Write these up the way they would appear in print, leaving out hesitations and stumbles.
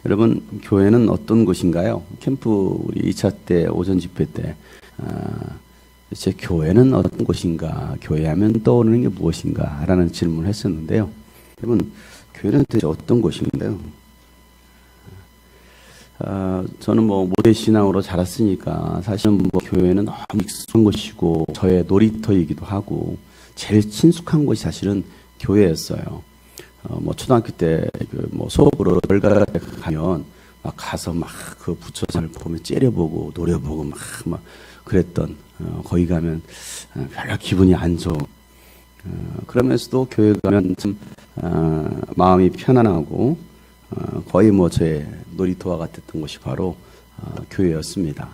여러분, 교회는 어떤 곳인가요? 캠프 우리 2차 때 오전 집회 때 제 교회는 어떤 곳인가? 교회하면 떠오르는 게 무엇인가? 라는 질문을 했었는데요. 여러분, 교회는 도대체 어떤 곳인가요? 저는 모대 신앙으로 자랐으니까 사실은 교회는 너무 익숙한 곳이고 저의 놀이터이기도 하고 제일 친숙한 곳이 사실은 교회였어요. 초등학교 때 수업으로 월가 가면 막 가서 막 그 부처상을 보면 째려보고 노려보고 막 그랬던 거기 가면 별로 기분이 안 좋은 그러면서도 교회 가면 참 마음이 편안하고 거의 저의 놀이터와 같았던 곳이 바로 교회였습니다.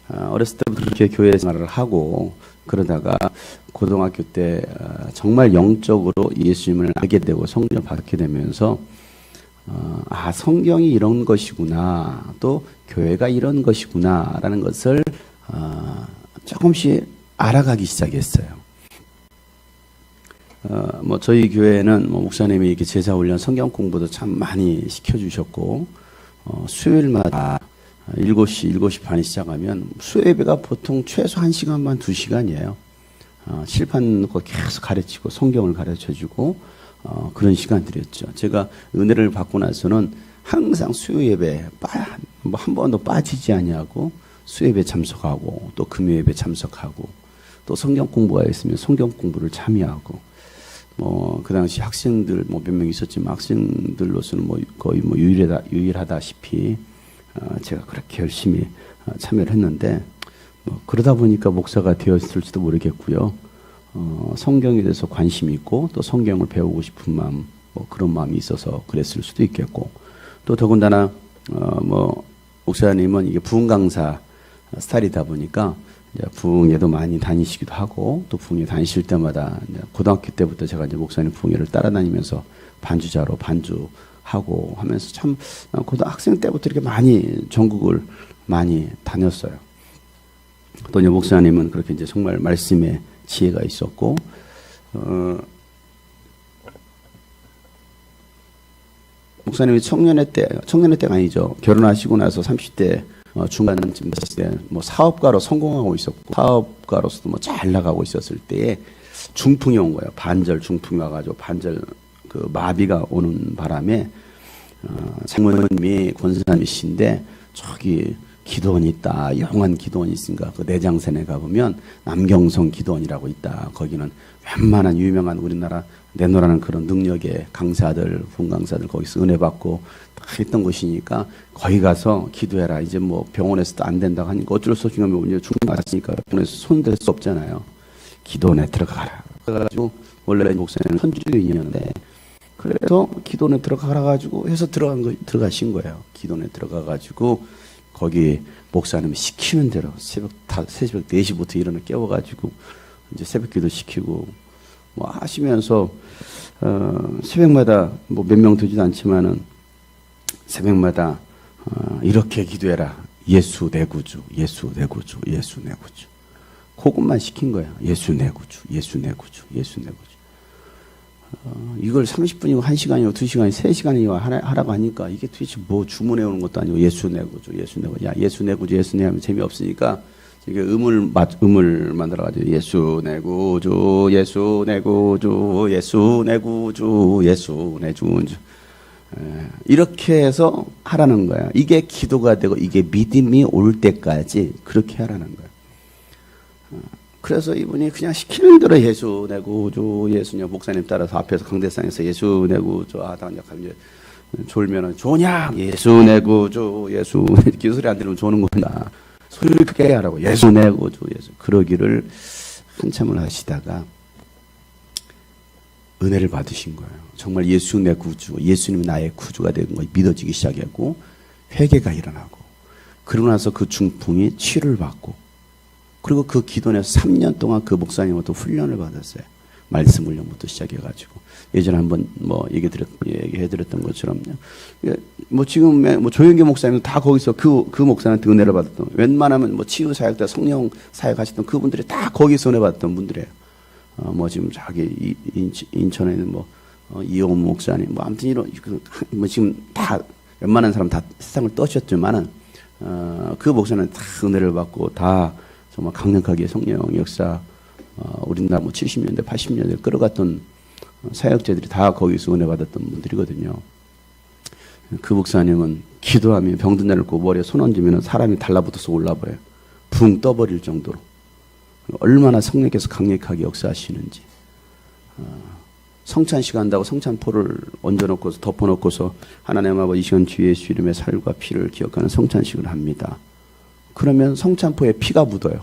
어렸을 때부터 그렇게 교회 생활을 하고 그러다가 고등학교 때 정말 영적으로 예수님을 알게 되고 성령을 받게 되면서 성경이 이런 것이구나, 또 교회가 이런 것이구나 라는 것을 조금씩 알아가기 시작했어요. 저희 교회는 목사님이 이렇게 제자 훈련 성경 공부도 참 많이 시켜주셨고 수요일마다 7시 반에 시작하면 수요 예배가 보통 최소 1시간 반 2시간이에요. 칠판 놓고 계속 가르치고 성경을 가르쳐주고 그런 시간들이었죠. 제가 은혜를 받고 나서는 항상 수요 예배 한 번도 빠지지 아니하고 수요 예배 참석하고 또 금요 예배 참석하고 또 성경 공부가 있으면 성경 공부를 참여하고 그 당시 학생들 몇 명 있었지만 학생들로서는 거의 유일하다시피 제가 그렇게 열심히 참여를 했는데 그러다 보니까 목사가 되었을지도 모르겠고요. 성경에 대해서 관심이 있고 또 성경을 배우고 싶은 마음 그런 마음이 있어서 그랬을 수도 있겠고 또 더군다나 목사님은 이게 부흥 강사 스타일이다 보니까 이제 부흥회도 많이 다니시기도 하고 또 부흥회 다니실 때마다 고등학교 때부터 제가 이제 목사님 부흥회를 따라다니면서 반주자로 반주하고 하면서 참 고등학생 때부터 이렇게 많이 전국을 많이 다녔어요. 또 이제 목사님은 그렇게 이제 정말 말씀에 지혜가 있었고 목사님이 청년의 때가 아니죠. 결혼하시고 나서 30대 중간쯤 됐을 때 사업가로 성공하고 있었고 사업가로서도 잘 나가고 있었을 때에 중풍이 온 거예요. 반절 중풍이 와가지고 반절 마비가 오는 바람에 장모님이 권사님이신데 저기 기도원이 있다. 영한 기도원이 있으니까 그 내장산에 가보면 남경성 기도원이라고 있다. 거기는 웬만한 유명한 우리나라 내노라는 그런 능력의 강사들, 본강사들 거기서 은혜 받고 딱 했던 곳이니까 거기 가서 기도해라. 이제 병원에서도 안 된다고 하니까 어쩔 수 없이 이제 죽는 거 같으니까 병원에서 손댈 수 없잖아요. 기도원에 들어가라. 그래가지고 원래 목사님은 현주인이었는데 그래서 기도원에 들어가라 가지고 해서 들어가신 거예요. 기도원에 들어가가지고 거기 목사님이 시키는 대로 새벽 4시부터 일어나 깨워가지고 이제 새벽 기도 시키고 하시면서 새벽마다 몇 명 되지도 않지만은 새벽마다 이렇게 기도해라. 예수 내 구주, 예수 내 구주, 예수 내 구주. 그것만 시킨 거야. 예수 내 구주, 예수 내 구주, 예수 내 구주. 이걸 30분이고 1시간이고 2시간이고 3시간이고 하라고 하니까 이게 도대체 주문해 오는 것도 아니고 예수 내 구주, 예수 내 구주. 야, 예수 내 구주, 예수 내 하면 재미없으니까 이게 음을 만들어가지고 예수 내 구주, 예수 내 구주, 예수 내 구주, 예수 내 구주. 이렇게 해서 하라는 거야. 이게 기도가 되고 이게 믿음이 올 때까지 그렇게 하라는 거야. 그래서 이분이 그냥 시키는 대로 예수 내 구주, 예수냐 목사님 따라서 앞에서 강대상에서 예수 내 구주 하다가 이제 졸면은 조냐 예수 내 구주, 예수 기소리 안 들으면 조는 겁니다. 소리를 크게 하라고 예수 내 구주, 예수. 그러기를 한참을 하시다가 은혜를 받으신 거예요. 정말 예수 내 구주, 예수님이 나의 구주가 되는 거 믿어지기 시작했고 회개가 일어나고 그러고 나서 그 중풍이 치료를 받고 그리고 그 기도원에서 3년 동안 그 목사님부터 훈련을 받았어요. 말씀 훈련부터 시작해가지고 예전에 한번 얘기해드렸던 것처럼요. 지금 조영기 목사님도 다 거기서 그 목사님한테 은혜를 받았던 웬만하면 치유 사역자 성령 사역하셨던 그분들이 다 거기서 은혜 받았던 분들이에요. 지금 인천에 있는 이용훈 목사님 아무튼 이런 지금 다 웬만한 사람 다 세상을 떠셨지만은 그 목사는 다 은혜를 받고 다 정말 강력하게 성령 역사 우리나라 뭐 70년대 80년대 끌어갔던 사역자들이 다 거기서 은혜 받았던 분들이거든요. 그 목사님은 기도하면 병든 자를 고 머리에 손 얹으면 사람이 달라붙어서 올라버려요. 붕 떠버릴 정도로. 얼마나 성령께서 강력하게 역사하시는지. 성찬식 한다고 성찬포를 얹어놓고서 덮어놓고서 하나님 아버지 이 시간 주 예수 이름의 살과 피를 기억하는 성찬식을 합니다. 그러면 성찬포에 피가 묻어요.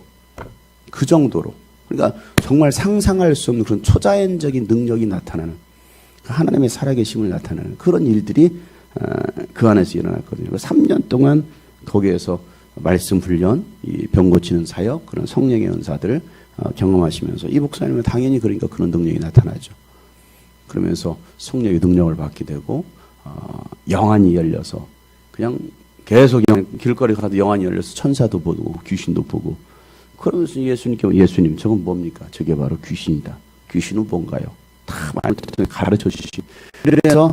그 정도로. 그러니까 정말 상상할 수 없는 그런 초자연적인 능력이 나타나는 하나님의 살아계심을 나타내는 그런 일들이 그 안에서 일어났거든요. 3년 동안 거기에서 말씀 훈련, 이 병 고치는 사역, 그런 성령의 은사들을 경험하시면서 이 목사님은 당연히 그러니까 그런 능력이 나타나죠. 그러면서 성령의 능력을 받게 되고 영안이 열려서 그냥 계속 길거리 가도 영안이 열려서 천사도 보고 귀신도 보고 그러면서 예수님 저건 뭡니까? 저게 바로 귀신이다. 귀신은 뭔가요? 다 가르쳐 주시고 그래서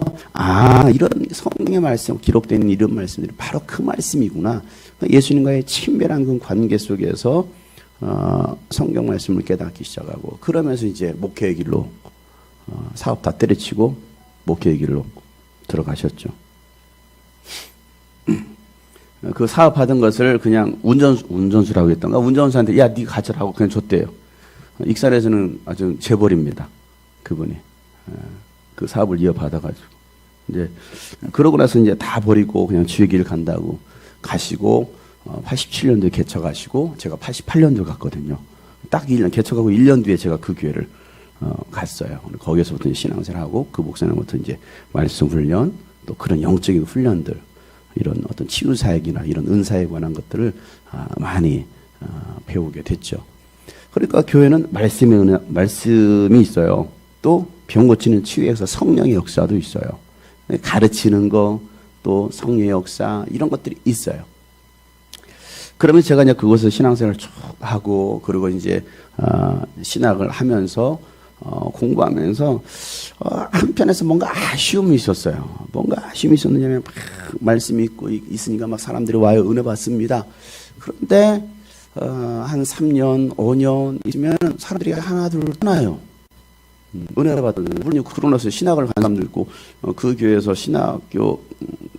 이런 성령의 말씀 기록되어 있는 이런 말씀들이 바로 그 말씀이구나. 예수님과의 친밀한 그 관계 속에서 성경 말씀을 깨닫기 시작하고 그러면서 이제 목회의 길로 사업 다 때려치고 목회의 길로 들어가셨죠. 그 사업하던 것을 그냥 운전수라고 했던가 운전수한테 야 네가 가져라고 그냥 줬대요. 익산에서는 아주 재벌입니다. 그분이 그 사업을 이어받아가지고 이제 그러고 나서 이제 다 버리고 그냥 주의 길 간다고 가시고 87년도에 개척하시고 제가 88년도 갔거든요. 딱 1년 개척하고 1년 뒤에 제가 그 교회를 갔어요. 거기서부터 신앙생활 하고 그 목사님부터 이제 말씀 훈련 또 그런 영적인 훈련들 이런 어떤 치유 사역이나 이런 은사에 관한 것들을 많이 배우게 됐죠. 그러니까 교회는 말씀이 있어요. 또 병 고치는 치유에서 성령의 역사도 있어요. 가르치는 거, 또 성령의 역사 이런 것들이 있어요. 그러면 제가 이제 그곳에서 신앙생활을 쭉 하고 그리고 이제 신학을 하면서 공부하면서 한편에서 뭔가 아쉬움이 있었어요. 뭔가 아쉬움이 있었느냐면 말씀이 있고 있으니까 막 사람들이 와요. 은혜 받습니다. 그런데 한 3년, 5년 있으면 사람들이 하나 둘 떠나요. 은혜 받은 물론 그러고 나서 신학을 간 사람도 있고 그 교회에서 신학교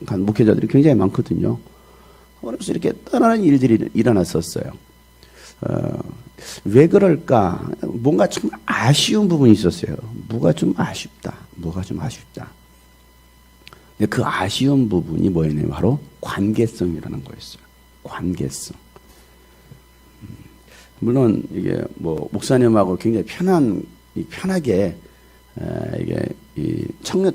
간 목회자들이 굉장히 많거든요. 그래서 이렇게 떠나는 일들이 일어났었어요. 왜 그럴까? 뭔가 좀 아쉬운 부분이 있었어요. 뭐가 좀 아쉽다. 근데 그 아쉬운 부분이 뭐였냐면 바로 관계성이라는 거였어요. 관계성. 물론 이게 뭐 목사님하고 굉장히 편하게 이게 이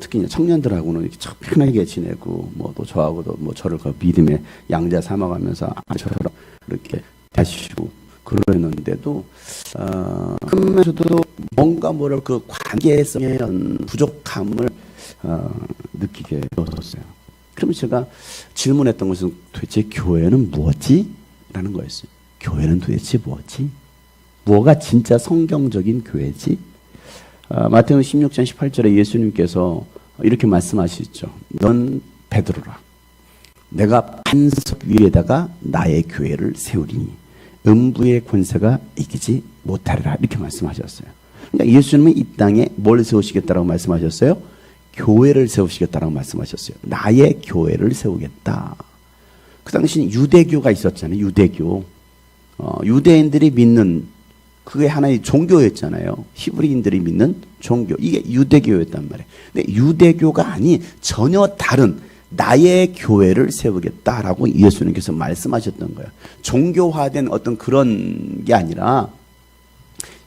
특히 청년들하고는 이렇게 참 편하게 지내고 뭐 또 저하고도 뭐 저를 그 믿음의 양자 삼아가면서 저처럼 이렇게 하시고 그러는데도 그러면서도 뭔가 그 관계성의 부족함을 느끼게 되었어요. 그러면 제가 질문했던 것은 도대체 교회는 뭐지? 라는 거였어요. 교회는 도대체 뭐지? 뭐가 진짜 성경적인 교회지? 마태복음 16장 18절에 예수님께서 이렇게 말씀하시죠. 넌 베드로라. 내가 반석 위에다가 나의 교회를 세우리니 음부의 권세가 이기지 못하리라. 이렇게 말씀하셨어요. 그러니까 예수님은 이 땅에 뭘 세우시겠다라고 말씀하셨어요? 교회를 세우시겠다라고 말씀하셨어요. 나의 교회를 세우겠다. 그 당시 유대교가 있었잖아요. 유대교. 유대인들이 믿는 그게 하나의 종교였잖아요. 히브리인들이 믿는 종교. 이게 유대교였단 말이에요. 근데 유대교가 아닌 전혀 다른 나의 교회를 세우겠다라고 예수님께서 말씀하셨던 거예요. 종교화된 어떤 그런 게 아니라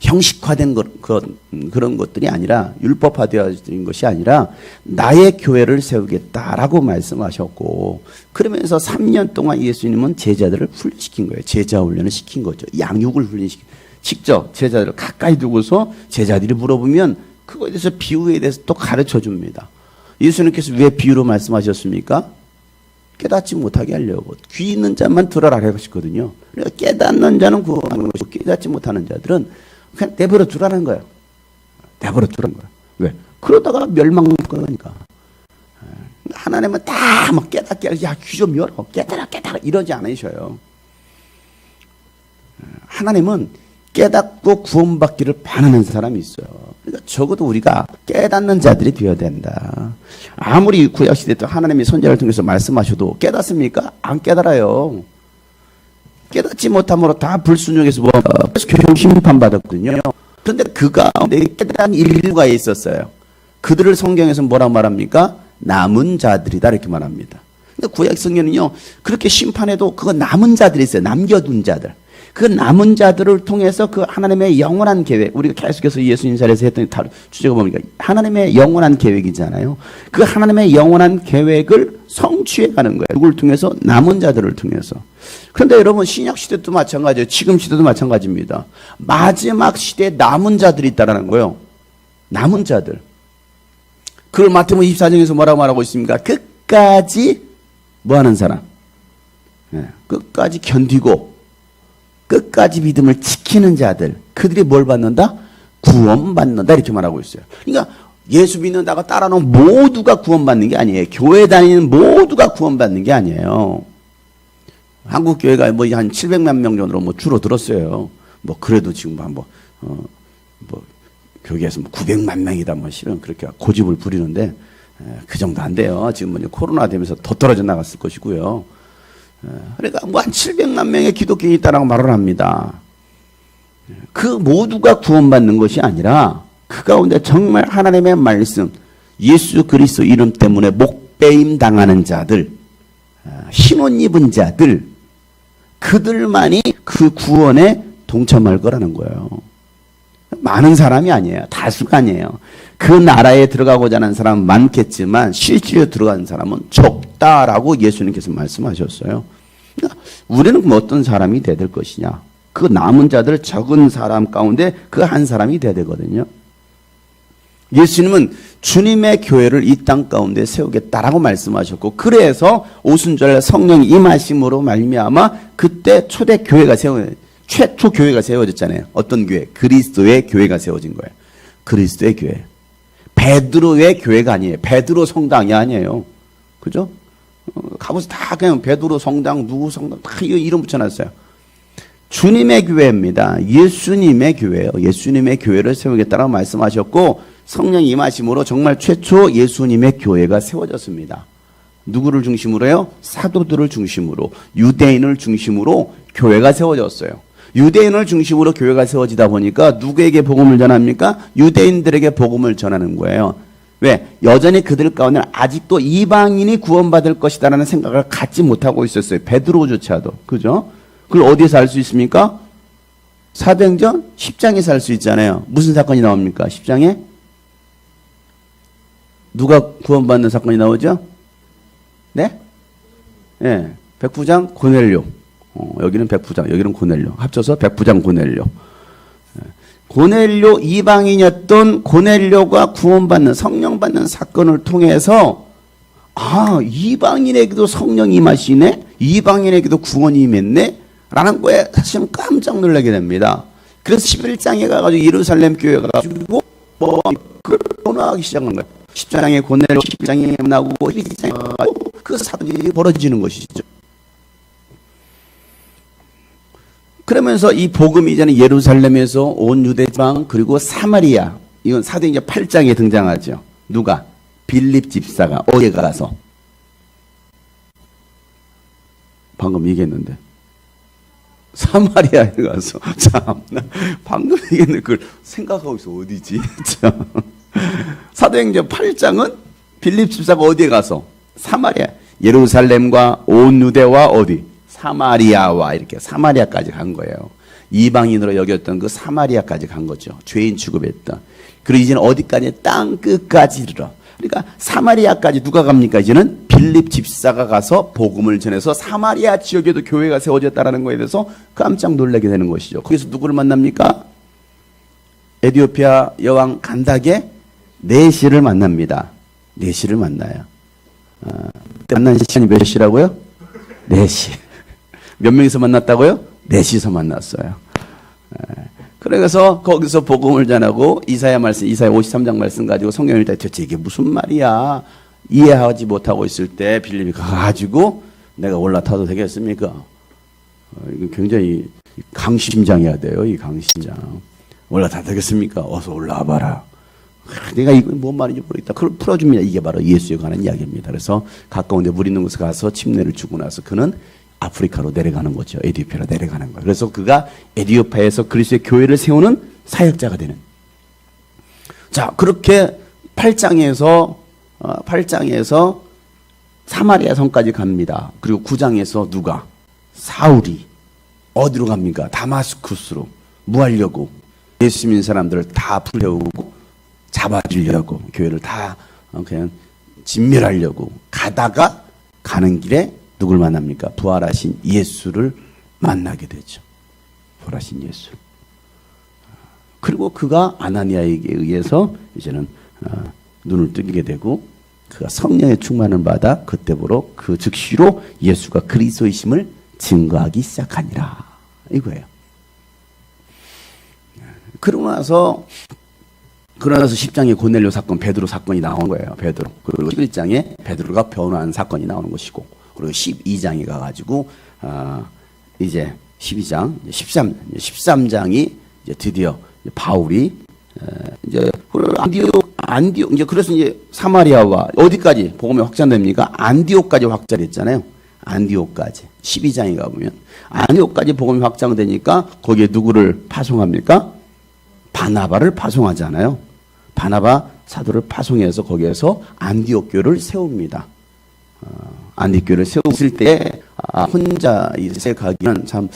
형식화된 그런 것들이 아니라 율법화되어진 것이 아니라 나의 교회를 세우겠다라고 말씀하셨고 그러면서 3년 동안 예수님은 제자들을 훈련시킨 거예요. 제자 훈련을 시킨 거죠. 양육을 훈련시킨 직접 제자들을 가까이 두고서 제자들이 물어보면 그거에 대해서 비유에 대해서 또 가르쳐 줍니다. 예수님께서 왜 비유로 말씀하셨습니까? 깨닫지 못하게 하려고. 귀 있는 자만 들어라 하셨거든요. 그러니까 깨닫는 자는 구원하는 것이고 깨닫지 못하는 자들은 그냥 내버려 두라는 거예요. 내버려 두라는 거예요. 왜? 그러다가 멸망할 거니까. 하나님은 다 막 깨닫게, 야, 귀 좀 열어. 깨달아, 깨달아. 이러지 않으셔요. 하나님은 깨닫고 구원받기를 바라는 사람이 있어요. 그러니까 적어도 우리가 깨닫는 자들이 되어야 된다. 아무리 구약시대 때 하나님이 선지자를 통해서 말씀하셔도 깨닫습니까? 안 깨달아요. 깨닫지 못함으로 다 불순종해서 교육 심판받았거든요. 그런데 그 가운데 깨달은 인류가 있었어요. 그들을 성경에서 뭐라고 말합니까? 남은 자들이다 이렇게 말합니다. 근데 구약 성경은요, 그렇게 심판해도 그거 남은 자들이 있어요. 남겨둔 자들. 그 남은 자들을 통해서 그 하나님의 영원한 계획, 우리가 계속해서 예수님 자리에서 했던 주제가 뭡니까? 하나님의 영원한 계획이잖아요. 그 하나님의 영원한 계획을 성취해 가는 거예요. 누굴 통해서? 남은 자들을 통해서. 그런데 여러분, 신약 시대도 마찬가지예요. 지금 시대도 마찬가지입니다. 마지막 시대에 남은 자들이 있다라는 거예요. 남은 자들. 그걸 마태복음 24장에서 뭐라고 말하고 있습니까? 끝까지 뭐 하는 사람? 끝까지 견디고 끝까지 믿음을 지키는 자들, 그들이 뭘 받는다? 구원받는다 이렇게 말하고 있어요. 그러니까 예수 믿는다가 따라놓은 모두가 구원받는 게 아니에요. 교회 다니는 모두가 구원받는 게 아니에요. 한국 교회가 뭐 한 700만 명 정도로 뭐 줄어들었어요. 뭐 그래도 지금 교계에서 900만 명이다 뭐 실은 그렇게 고집을 부리는데 그 정도 안 돼요. 지금 뭐 코로나 되면서 더 떨어져 나갔을 것이고요. 그러니까 뭐 한 700만 명의 기독교인이 있다라고 말을 합니다. 그 모두가 구원받는 것이 아니라 그 가운데 정말 하나님의 말씀, 예수 그리스도 이름 때문에 목배임 당하는 자들, 흰옷 입은 자들, 그들만이 그 구원에 동참할 거라는 거예요. 많은 사람이 아니에요. 다수가 아니에요. 그 나라에 들어가고자 하는 사람은 많겠지만 실제로 들어가는 사람은 적다라고 예수님께서 말씀하셨어요. 그러니까 우리는 그럼 어떤 사람이 돼야 될 것이냐. 그 남은 자들 적은 사람 가운데 그 한 사람이 돼야 되거든요. 예수님은 주님의 교회를 이 땅 가운데 세우겠다라고 말씀하셨고, 그래서 오순절 성령이 임하심으로 말미암아 그때 초대 교회가 최초 교회가 세워졌잖아요. 어떤 교회? 그리스도의 교회가 세워진 거예요. 그리스도의 교회. 베드로의 교회가 아니에요. 베드로 성당이 아니에요. 그죠? 가보서 다 그냥 베드로 성당, 누구 성당 다 이름 붙여놨어요. 주님의 교회입니다. 예수님의 교회예요. 예수님의 교회를 세우겠다라고 말씀하셨고, 성령 임하심으로 정말 최초 예수님의 교회가 세워졌습니다. 누구를 중심으로요? 사도들을 중심으로, 유대인을 중심으로 교회가 세워졌어요. 유대인을 중심으로 교회가 세워지다 보니까 누구에게 복음을 전합니까? 유대인들에게 복음을 전하는 거예요. 왜? 여전히 그들 가운데 아직도 이방인이 구원받을 것이다라는 생각을 갖지 못하고 있었어요. 베드로조차도. 그죠? 그걸 어디에서 알 수 있습니까? 사도행전 10장에서 알 수 있잖아요. 무슨 사건이 나옵니까? 10장에? 누가 구원받는 사건이 나오죠? 네? 예. 백부장 고넬료. 여기는 백부장, 여기는 고넬료. 합쳐서 백부장 고넬료. 고넬료, 이방인이었던 고넬료가 구원받는, 성령 받는 사건을 통해서, 이방인에게도 성령이 임하시네? 이방인에게도 구원이 임했네? 라는 거에 사실은 깜짝 놀라게 됩니다. 그래서 11장에 가가지고 예루살렘 교회 가가지고, 변화하기 시작한 거예요. 10장에 고넬료, 11장에 나오고, 12장에 가가지고, 그 사건이 벌어지는 것이죠. 그러면서 이 복음이 이제는 예루살렘에서 온 유대지방 그리고 사마리아, 이건 사도행전 8장에 등장하죠. 누가? 빌립 집사가 어디에 가서? 방금 얘기했는데 사마리아에 가서. 참나, 방금 얘기했는데 그걸 생각하고 있어. 어디지? 참. 사도행전 8장은 빌립 집사가 어디에 가서? 사마리아. 예루살렘과 온 유대와 어디? 사마리아와 이렇게 사마리아까지 간 거예요. 이방인으로 여겼던 그 사마리아까지 간 거죠. 죄인 취급했던. 그리고 이제는 어디까지? 땅 끝까지 이르러. 그러니까 사마리아까지 누가 갑니까? 이제는 빌립 집사가 가서 복음을 전해서 사마리아 지역에도 교회가 세워졌다는 거에 대해서 깜짝 놀라게 되는 것이죠. 거기서 누구를 만납니까? 에티오피아 여왕 간닥의 내시를 만납니다. 내시를 만나요. 만난 시간이 몇 시라고요? 4시. 몇 명이서 만났다고요? 4시서 만났어요. 그래서 거기서 복음을 전하고 이사야 53장 말씀 가지고 성경을 다 도대체 이게 무슨 말이야? 이해하지 못하고 있을 때 빌립이 가가지고 내가 올라타도 되겠습니까? 이거 굉장히 강심장이어야 돼요. 이 강심장. 올라타도 되겠습니까? 어서 올라와 봐라. 내가 이거 뭔 말인지 모르겠다. 그걸 풀어줍니다. 이게 바로 예수에 관한 이야기입니다. 그래서 가까운 데 물 있는 곳에 가서 침례를 주고 나서 그는 아프리카로 내려가는 거죠. 에티오피아로 내려가는 거예요. 그래서 그가 에티오피아에서 그리스도의 교회를 세우는 사역자가 되는. 자, 그렇게 8장에서 사마리아 성까지 갑니다. 그리고 9장에서 누가? 사울이 어디로 갑니까? 다마스쿠스로 뭐 하려고? 예수 믿는 사람들을 다 불려오고 잡아주려고, 교회를 다 그냥 진멸하려고 가다가 가는 길에 누굴 만납니까? 부활하신 예수를 만나게 되죠. 부활하신 예수. 그리고 그가 아나니아에게 의해서 이제는 눈을 뜨게 되고 그가 성령의 충만을 받아 그때부로 그 즉시로 예수가 그리스도이심을 증거하기 시작하니라. 이거예요. 그러고 나서 10장에 고넬료 사건, 베드로 사건이 나온 거예요. 베드로. 그리고 11장에 베드로가 변호한 사건이 나오는 것이고, 그리고 12장에 가가지고 이제 12장, 13장이 이제 드디어 바울이 이제 안디옥 이제 그래서 이제 사마리아와 어디까지 복음이 확장됩니까? 안디옥까지 확장됐잖아요. 안디옥까지 12장에 가보면 안디옥까지 복음이 확장되니까 거기에 누구를 파송합니까? 바나바를 파송하잖아요. 바나바 사도를 파송해서 거기에서 안디옥 교를 세웁니다. 안디옥 교를 세웠을 때 혼자 가기는 참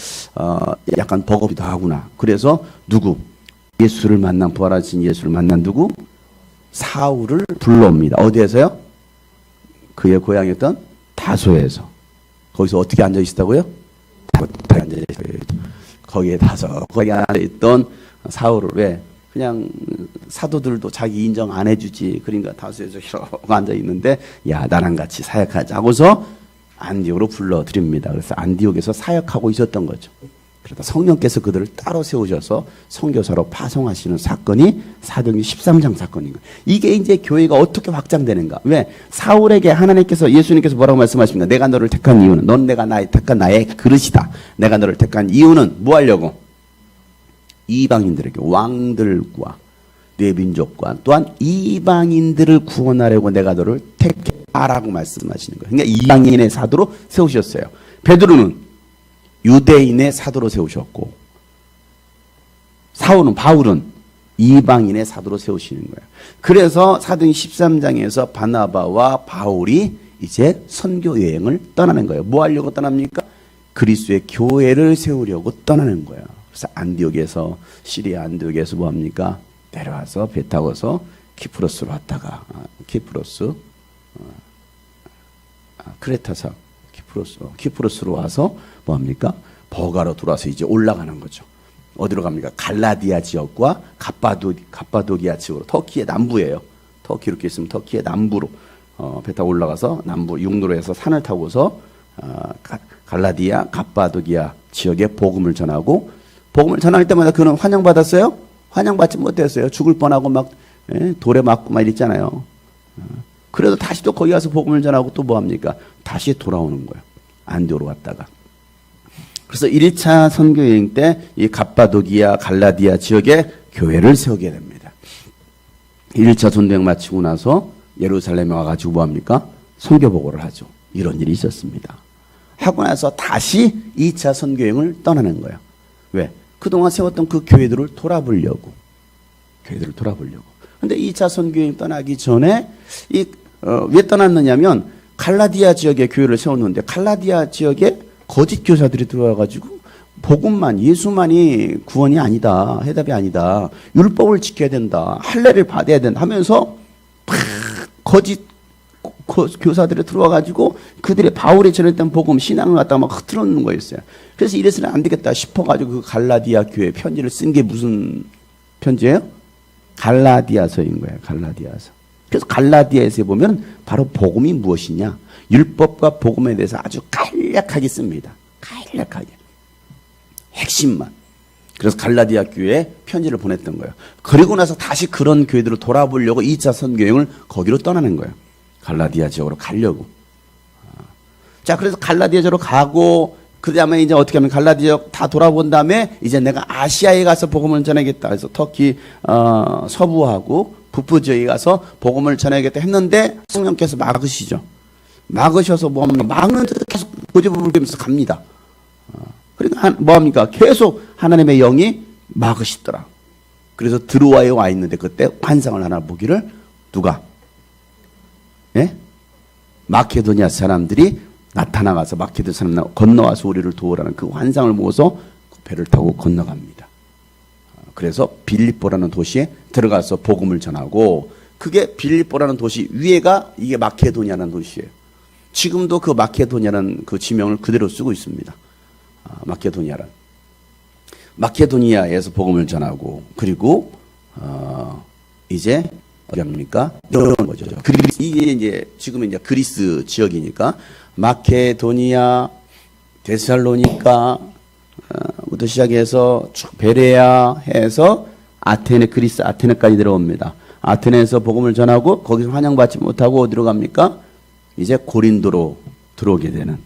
약간 버겁기도 하구나. 그래서 누구? 예수를 만난 부활하신 예수를 만난 누구? 사울을 불러옵니다. 어디에서요? 그의 고향이었던 다소에서. 거기서 어떻게 앉아 있었다고요? 앉아 있어요. 거기에 앉아있던 사울을 왜? 그냥 사도들도 자기 인정 안 해주지. 그러니까 다소에서 이러고 앉아 있는데, 야, 나랑 같이 사역하자고서 안디옥으로 불러드립니다. 그래서 안디옥에서 사역하고 있었던 거죠. 그러다 성령께서 그들을 따로 세우셔서 선교사로 파송하시는 사건이 사도행전 13장 사건인 거예요. 이게 이제 교회가 어떻게 확장되는가? 왜? 사울에게 하나님께서, 예수님께서 뭐라고 말씀하십니까? 내가 너를 택한 이유는, 넌 내가 택한 나의 그릇이다. 내가 너를 택한 이유는 뭐 하려고? 이방인들에게, 왕들과 내 민족과 또한 이방인들을 구원하려고 내가 너를 택했다라고 말씀하시는 거예요. 그러니까 이방인의 사도로 세우셨어요. 베드로는 유대인의 사도로 세우셨고, 바울은 이방인의 사도로 세우시는 거예요. 그래서 사도행 13장에서 바나바와 바울이 이제 선교 여행을 떠나는 거예요. 뭐 하려고 떠납니까? 그리스도의 교회를 세우려고 떠나는 거예요. 그래서 안디옥에서, 시리아 안디옥에서 뭐 합니까? 내려와서 배 타고서 키프로스로 왔다가, 크레타사 키프로스로 와서 뭐 합니까? 버가로 들어와서 이제 올라가는 거죠. 어디로 갑니까? 갈라디아 지역과 갑바도기아 지역으로, 터키의 남부예요. 터키 이렇게 있으면 터키의 남부로 배 타고 올라가서 남부 육로로 해서 산을 타고서 갈라디아, 갑바도기아 지역에 복음을 전하고, 복음을 전할 때마다 그는 환영받았어요? 환영받지 못했어요. 죽을 뻔하고 막 돌에 맞고 막 이랬잖아요. 그래도 다시 또 거기 가서 복음을 전하고 또 뭐 합니까? 다시 돌아오는 거예요. 안디옥으로 갔다가. 그래서 1차 선교여행 때 이 갑바도기아, 갈라디아 지역에 교회를 세우게 됩니다. 1차 전도여행 마치고 나서 예루살렘에 와가지고 뭐 합니까? 선교 보고를 하죠. 이런 일이 있었습니다. 하고 나서 다시 2차 선교여행을 떠나는 거예요. 왜? 그동안 세웠던 그 교회들을 돌아보려고. 근데 2차 선교여행 떠나기 전에 왜 떠났느냐면 갈라디아 지역에 교회를 세웠는데 갈라디아 지역에 거짓 교사들이 들어와가지고 복음만, 예수만이 구원이 아니다, 해답이 아니다, 율법을 지켜야 된다, 할례를 받아야 된다 하면서 거짓 교사들이 들어와가지고 그들의 바울이 전했던 복음, 신앙을 갖다가 막 흐트러놓는 거였어요. 그래서 이래서는 안 되겠다 싶어가지고 그 갈라디아 교회 편지를 쓴 게 무슨 편지예요? 갈라디아서인 거예요. 갈라디아서. 그래서 갈라디아에서 보면 바로 복음이 무엇이냐, 율법과 복음에 대해서 아주 간략하게 씁니다. 간략하게. 핵심만. 그래서 갈라디아 교회에 편지를 보냈던 거예요. 그리고 나서 다시 그런 교회들을 돌아보려고 2차 선교여행을 거기로 떠나는 거예요. 갈라디아 지역으로 가려고. 자, 그래서 갈라디아 지역으로 가고, 그 다음에 이제 어떻게 하면 갈라디아 지역 다 돌아본 다음에 이제 내가 아시아에 가서 복음을 전하겠다. 그래서 터키, 서부하고 북부 지역에 가서 복음을 전하겠다 했는데 성령께서 막으시죠. 막으셔서 뭡니까? 막는데 계속 고집을 부리면서 갑니다. 그러니까 뭐합니까? 계속 하나님의 영이 막으시더라. 그래서 드로아에 와 있는데 그때 환상을 하나 보기를 누가? 예? 마케도니아 사람들이 나타나가서 마케도니아 사람 건너와서 우리를 도우라는 그 환상을 보고서 그 배를 타고 건너갑니다. 그래서 빌립보라는 도시에 들어가서 복음을 전하고 그게 빌립보라는 도시 위에가 이게 마케도니아라는 도시예요. 지금도 그 마케도니아라는 그 지명을 그대로 쓰고 있습니다. 마케도니아에서 복음을 전하고 그리고 이제 어디 합니까? 이런 거죠. 이게 이제 지금은 이제 그리스 지역이니까 마케도니아, 데살로니카 부터 시작해서 쭉 베레아 해서 아테네, 그리스 아테네까지 들어옵니다. 아테네에서 복음을 전하고 거기서 환영받지 못하고 어디로 갑니까? 이제 고린도로 들어오게 되는,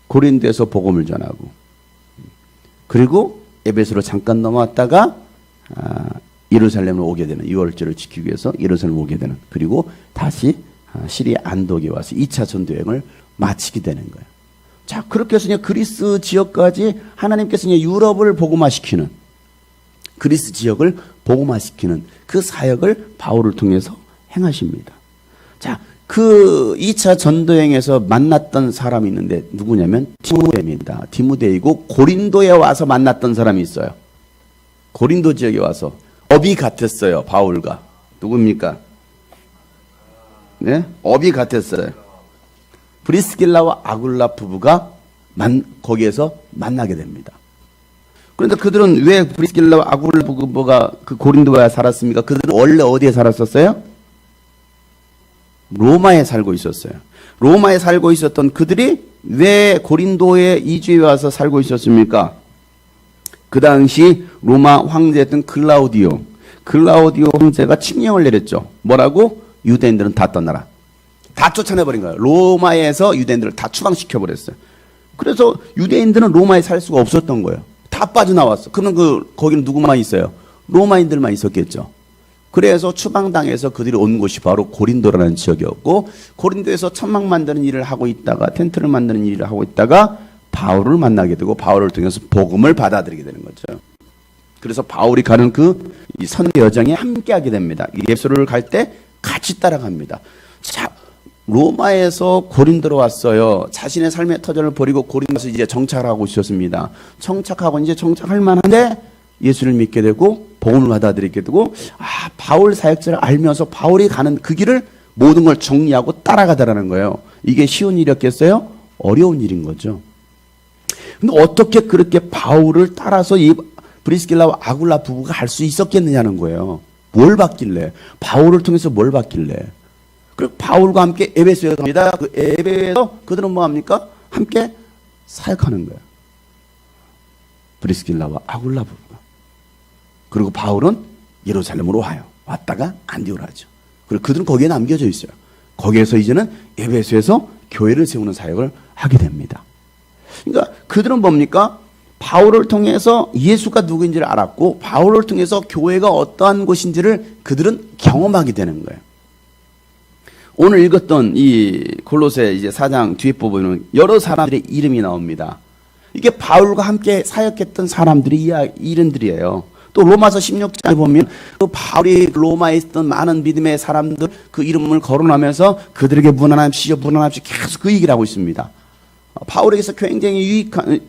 고린도에서 복음을 전하고 그리고 에베소로 잠깐 넘어왔다가 예루살렘으로 오게 되는, 6월절을 지키기 위해서 예루살렘 오게 되는, 그리고 다시 시리아 안독에 와서 2차 전도여행을 마치게 되는 거예요. 자, 그렇게 해서 그리스 지역까지 하나님께서 유럽을 복음화시키는, 그리스 지역을 복음화시키는 그 사역을 바울을 통해서 행하십니다. 자, 그 2차 전도행에서 만났던 사람이 있는데 누구냐면 디모데입니다. 디모데이고 고린도에 와서 만났던 사람이 있어요. 고린도 지역에 와서 업이 같았어요. 바울과 누굽니까? 네, 업이 같았어요. 브리스길라와 아굴라 부부가 거기에서 만나게 됩니다. 그런데 그들은 왜 브리스길라와 아굴라 부부가 그 고린도에 살았습니까? 그들은 원래 어디에 살았었어요? 로마에 살고 있었어요. 로마에 살고 있었던 그들이 왜 고린도에 이주해 와서 살고 있었습니까? 그 당시 로마 황제였던 클라우디오 황제가 칙령을 내렸죠. 뭐라고? 유대인들은 다 떠나라. 다 쫓아내버린 거예요. 로마에서 유대인들을 다 추방시켜버렸어요. 그래서 유대인들은 로마에 살 수가 없었던 거예요. 다 빠져나왔어. 그러면 거기는 누구만 있어요? 로마인들만 있었겠죠. 그래서 추방당해서 그들이 온 곳이 바로 고린도라는 지역이었고, 고린도에서 천막 만드는 일을 하고 있다가, 텐트를 만드는 일을 하고 있다가 바울을 만나게 되고 바울을 통해서 복음을 받아들이게 되는 거죠. 그래서 바울이 가는 그 선대 여정에 함께하게 됩니다. 예수를 갈 때 같이 따라갑니다. 자, 로마에서 고린도로 왔어요. 자신의 삶의 터전을 버리고 고린도에서 이제 정착을 하고 있었습니다. 정착하고 이제 정착할 만한데 예수를 믿게 되고 복음을 받아들이게 되고, 바울 사역자를 알면서 바울이 가는 그 길을 모든 걸 정리하고 따라가더라는 거예요. 이게 쉬운 일이었겠어요? 어려운 일인 거죠. 근데 어떻게 그렇게 바울을 따라서 이 브리스길라와 아굴라 부부가 할 수 있었겠느냐는 거예요. 뭘 받길래? 바울을 통해서 뭘 받길래? 그리고 바울과 함께 에베소에 갑니다. 그 에베소에서 그들은 뭐 합니까? 함께 사역하는 거예요. 브리스길라와 아굴라 부부가. 그리고 바울은 예루살렘으로 와요. 왔다가 안디오로 하죠. 그리고 그들은 거기에 남겨져 있어요. 거기에서 이제는 에베소에서 교회를 세우는 사역을 하게 됩니다. 그러니까 그들은 뭡니까? 바울을 통해서 예수가 누구인지를 알았고, 바울을 통해서 교회가 어떠한 곳인지를 그들은 경험하게 되는 거예요. 오늘 읽었던 이 골로새 이제 4장 뒤에 보면 여러 사람들의 이름이 나옵니다. 이게 바울과 함께 사역했던 사람들의 이름들이에요. 또 로마서 16장에 보면 그 바울이 로마에 있었던 많은 믿음의 사람들 그 이름을 거론하면서 그들에게 문안합시오, 문안합시오 계속 그 얘기를 하고 있습니다. 바울에게서 굉장히 유익한,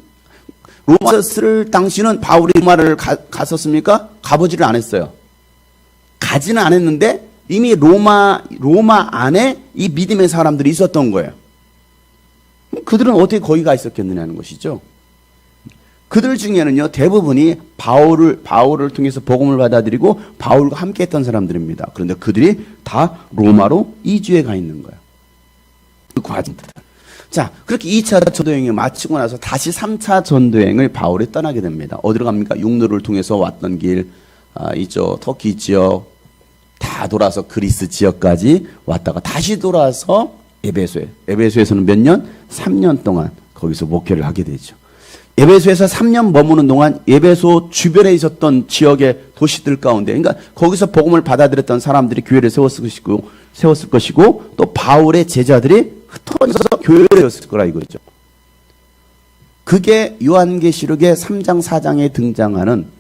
로마서 쓸 당시는 바울이 로마를 갔었습니까? 가보지를 않았어요. 가지는 않았는데 이미 로마 안에 이 믿음의 사람들이 있었던 거예요. 그들은 어떻게 거기 가 있었겠느냐는 것이죠. 그들 중에는요, 대부분이 바울을 통해서 복음을 받아들이고 바울과 함께 했던 사람들입니다. 그런데 그들이 다 로마로 이주해 가 있는 거예요. 그 과정들. 자, 그렇게 2차 전도여행을 마치고 나서 다시 3차 전도여행을 바울이 떠나게 됩니다. 어디로 갑니까? 육로를 통해서 왔던 길, 이쪽 터키 지역 다 다 돌아서 그리스 지역까지 왔다가 다시 돌아서 에베소에서는 몇 년? 3년 동안 거기서 목회를 하게 되죠. 에베소에서 3년 머무는 동안 에베소 주변에 있었던 지역의 도시들 가운데, 그러니까 거기서 복음을 받아들였던 사람들이 교회를 세웠을 것이고 또 바울의 제자들이 흩어져서 교회를 세웠을 거라 이거죠. 그게 요한계시록의 3장 4장에 등장하는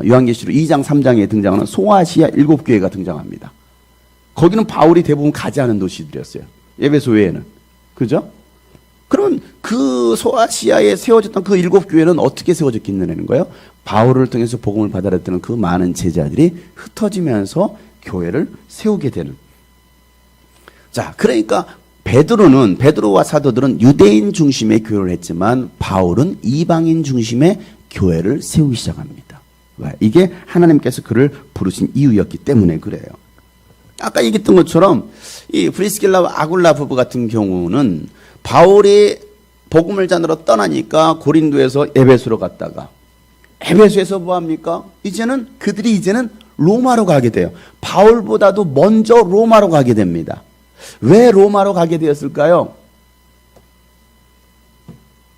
요한계시록 2장 3장에 등장하는 소아시아 7교회가 등장합니다. 거기는 바울이 대부분 가지 않은 도시들이었어요. 에베소 외에는. 그죠? 그러면 그 소아시아에 세워졌던 그 7교회는 어떻게 세워졌겠느냐는 거예요. 바울을 통해서 복음을 받아들였던 그 많은 제자들이 흩어지면서 교회를 세우게 되는. 자, 그러니까 베드로와 사도들은 유대인 중심의 교회를 했지만 바울은 이방인 중심의 교회를 세우기 시작합니다. 왜? 이게 하나님께서 그를 부르신 이유였기 때문에 그래요. 아까 얘기했던 것처럼 이 브리스길라와 아굴라 부부 같은 경우는 바울이 복음을 전하러 떠나니까 고린도에서 에베소로 갔다가 에베소에서 뭐합니까? 그들이 이제는 로마로 가게 돼요. 바울보다도 먼저 로마로 가게 됩니다. 왜 로마로 가게 되었을까요?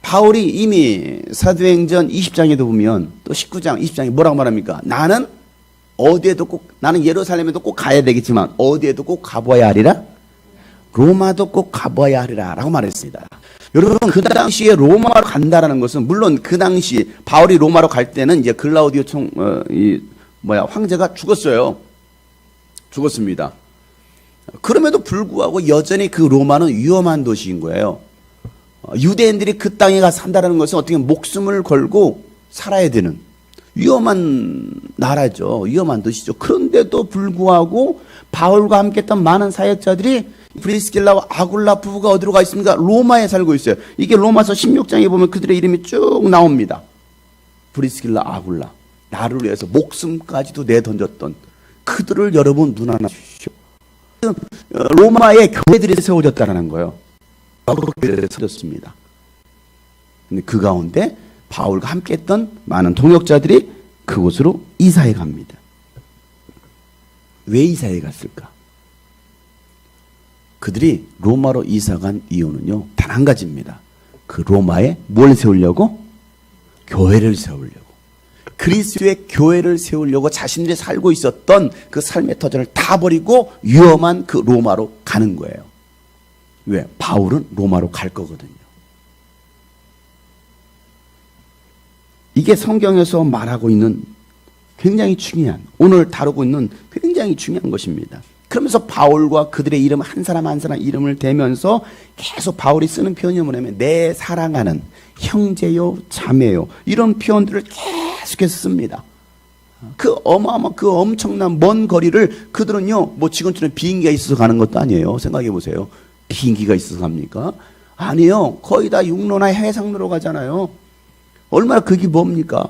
바울이 이미 사도행전 20장에도 보면 또 19장, 20장에 뭐라고 말합니까? 나는 예루살렘에도 꼭 가야 되겠지만 어디에도 꼭 가봐야 하리라? 로마도 꼭 가봐야 하리라 라고 말했습니다. 여러분, 그 당시에 로마로 간다라는 것은 물론 그 당시 바울이 로마로 갈 때는 이제 글라우디오 황제가 죽었습니다. 그럼에도 불구하고 여전히 그 로마는 위험한 도시인 거예요. 유대인들이 그 땅에 가서 산다는 것은 어떻게 목숨을 걸고 살아야 되는 위험한 나라죠. 위험한 도시죠. 그런데도 불구하고 바울과 함께 했던 많은 사역자들이 브리스길라와 아굴라 부부가 어디로 가 있습니까? 로마에 살고 있어요. 이게 로마서 16장에 보면 그들의 이름이 쭉 나옵니다. 브리스길라, 아굴라. 나를 위해서 목숨까지도 내던졌던 그들을 여러분 눈 하나 주십시오. 로마의 교회들이 세워졌다는 거예요. 교회들이 세워졌습니다. 근데 그 가운데 바울과 함께 했던 많은 동역자들이 그곳으로 이사해 갑니다. 왜 이사해 갔을까? 그들이 로마로 이사간 이유는요, 단 한 가지입니다. 그 로마에 뭘 세우려고? 교회를 세우려고. 그리스도의 교회를 세우려고 자신들이 살고 있었던 그 삶의 터전을 다 버리고 위험한 그 로마로 가는 거예요. 왜? 바울은 로마로 갈 거거든요. 이게 성경에서 말하고 있는 굉장히 중요한, 오늘 다루고 있는 굉장히 중요한 것입니다. 그러면서 바울과 그들의 이름 한 사람 한 사람 이름을 대면서 계속 바울이 쓰는 표현이 뭐냐면 내 사랑하는 형제요 자매요 이런 표현들을 계속해서 씁니다. 그 엄청난 먼 거리를 그들은요 뭐 지금처럼 비행기가 있어서 가는 것도 아니에요. 생각해 보세요. 비행기가 있어서 갑니까? 아니요. 거의 다 육로나 해상로로 가잖아요. 얼마나 그게 뭡니까?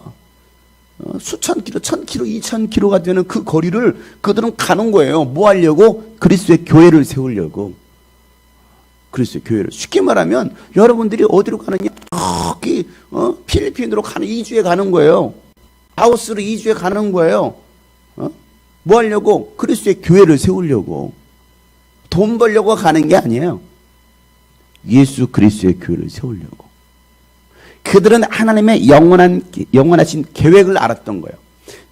수천 킬로, 1000킬로, 2000킬로가 되는 그 거리를 그들은 가는 거예요. 뭐 하려고? 그리스도의 교회를 세우려고. 그리스도의 교회를. 쉽게 말하면 여러분들이 어디로 가느냐? 저기 필리핀으로 가는 2주에 가는 거예요. 라오스로 2주에 가는 거예요. 뭐 하려고? 그리스도의 교회를 세우려고. 돈 벌려고 가는 게 아니에요. 예수 그리스도의 교회를 세우려고. 그들은 하나님의 영원하신 계획을 알았던 거예요.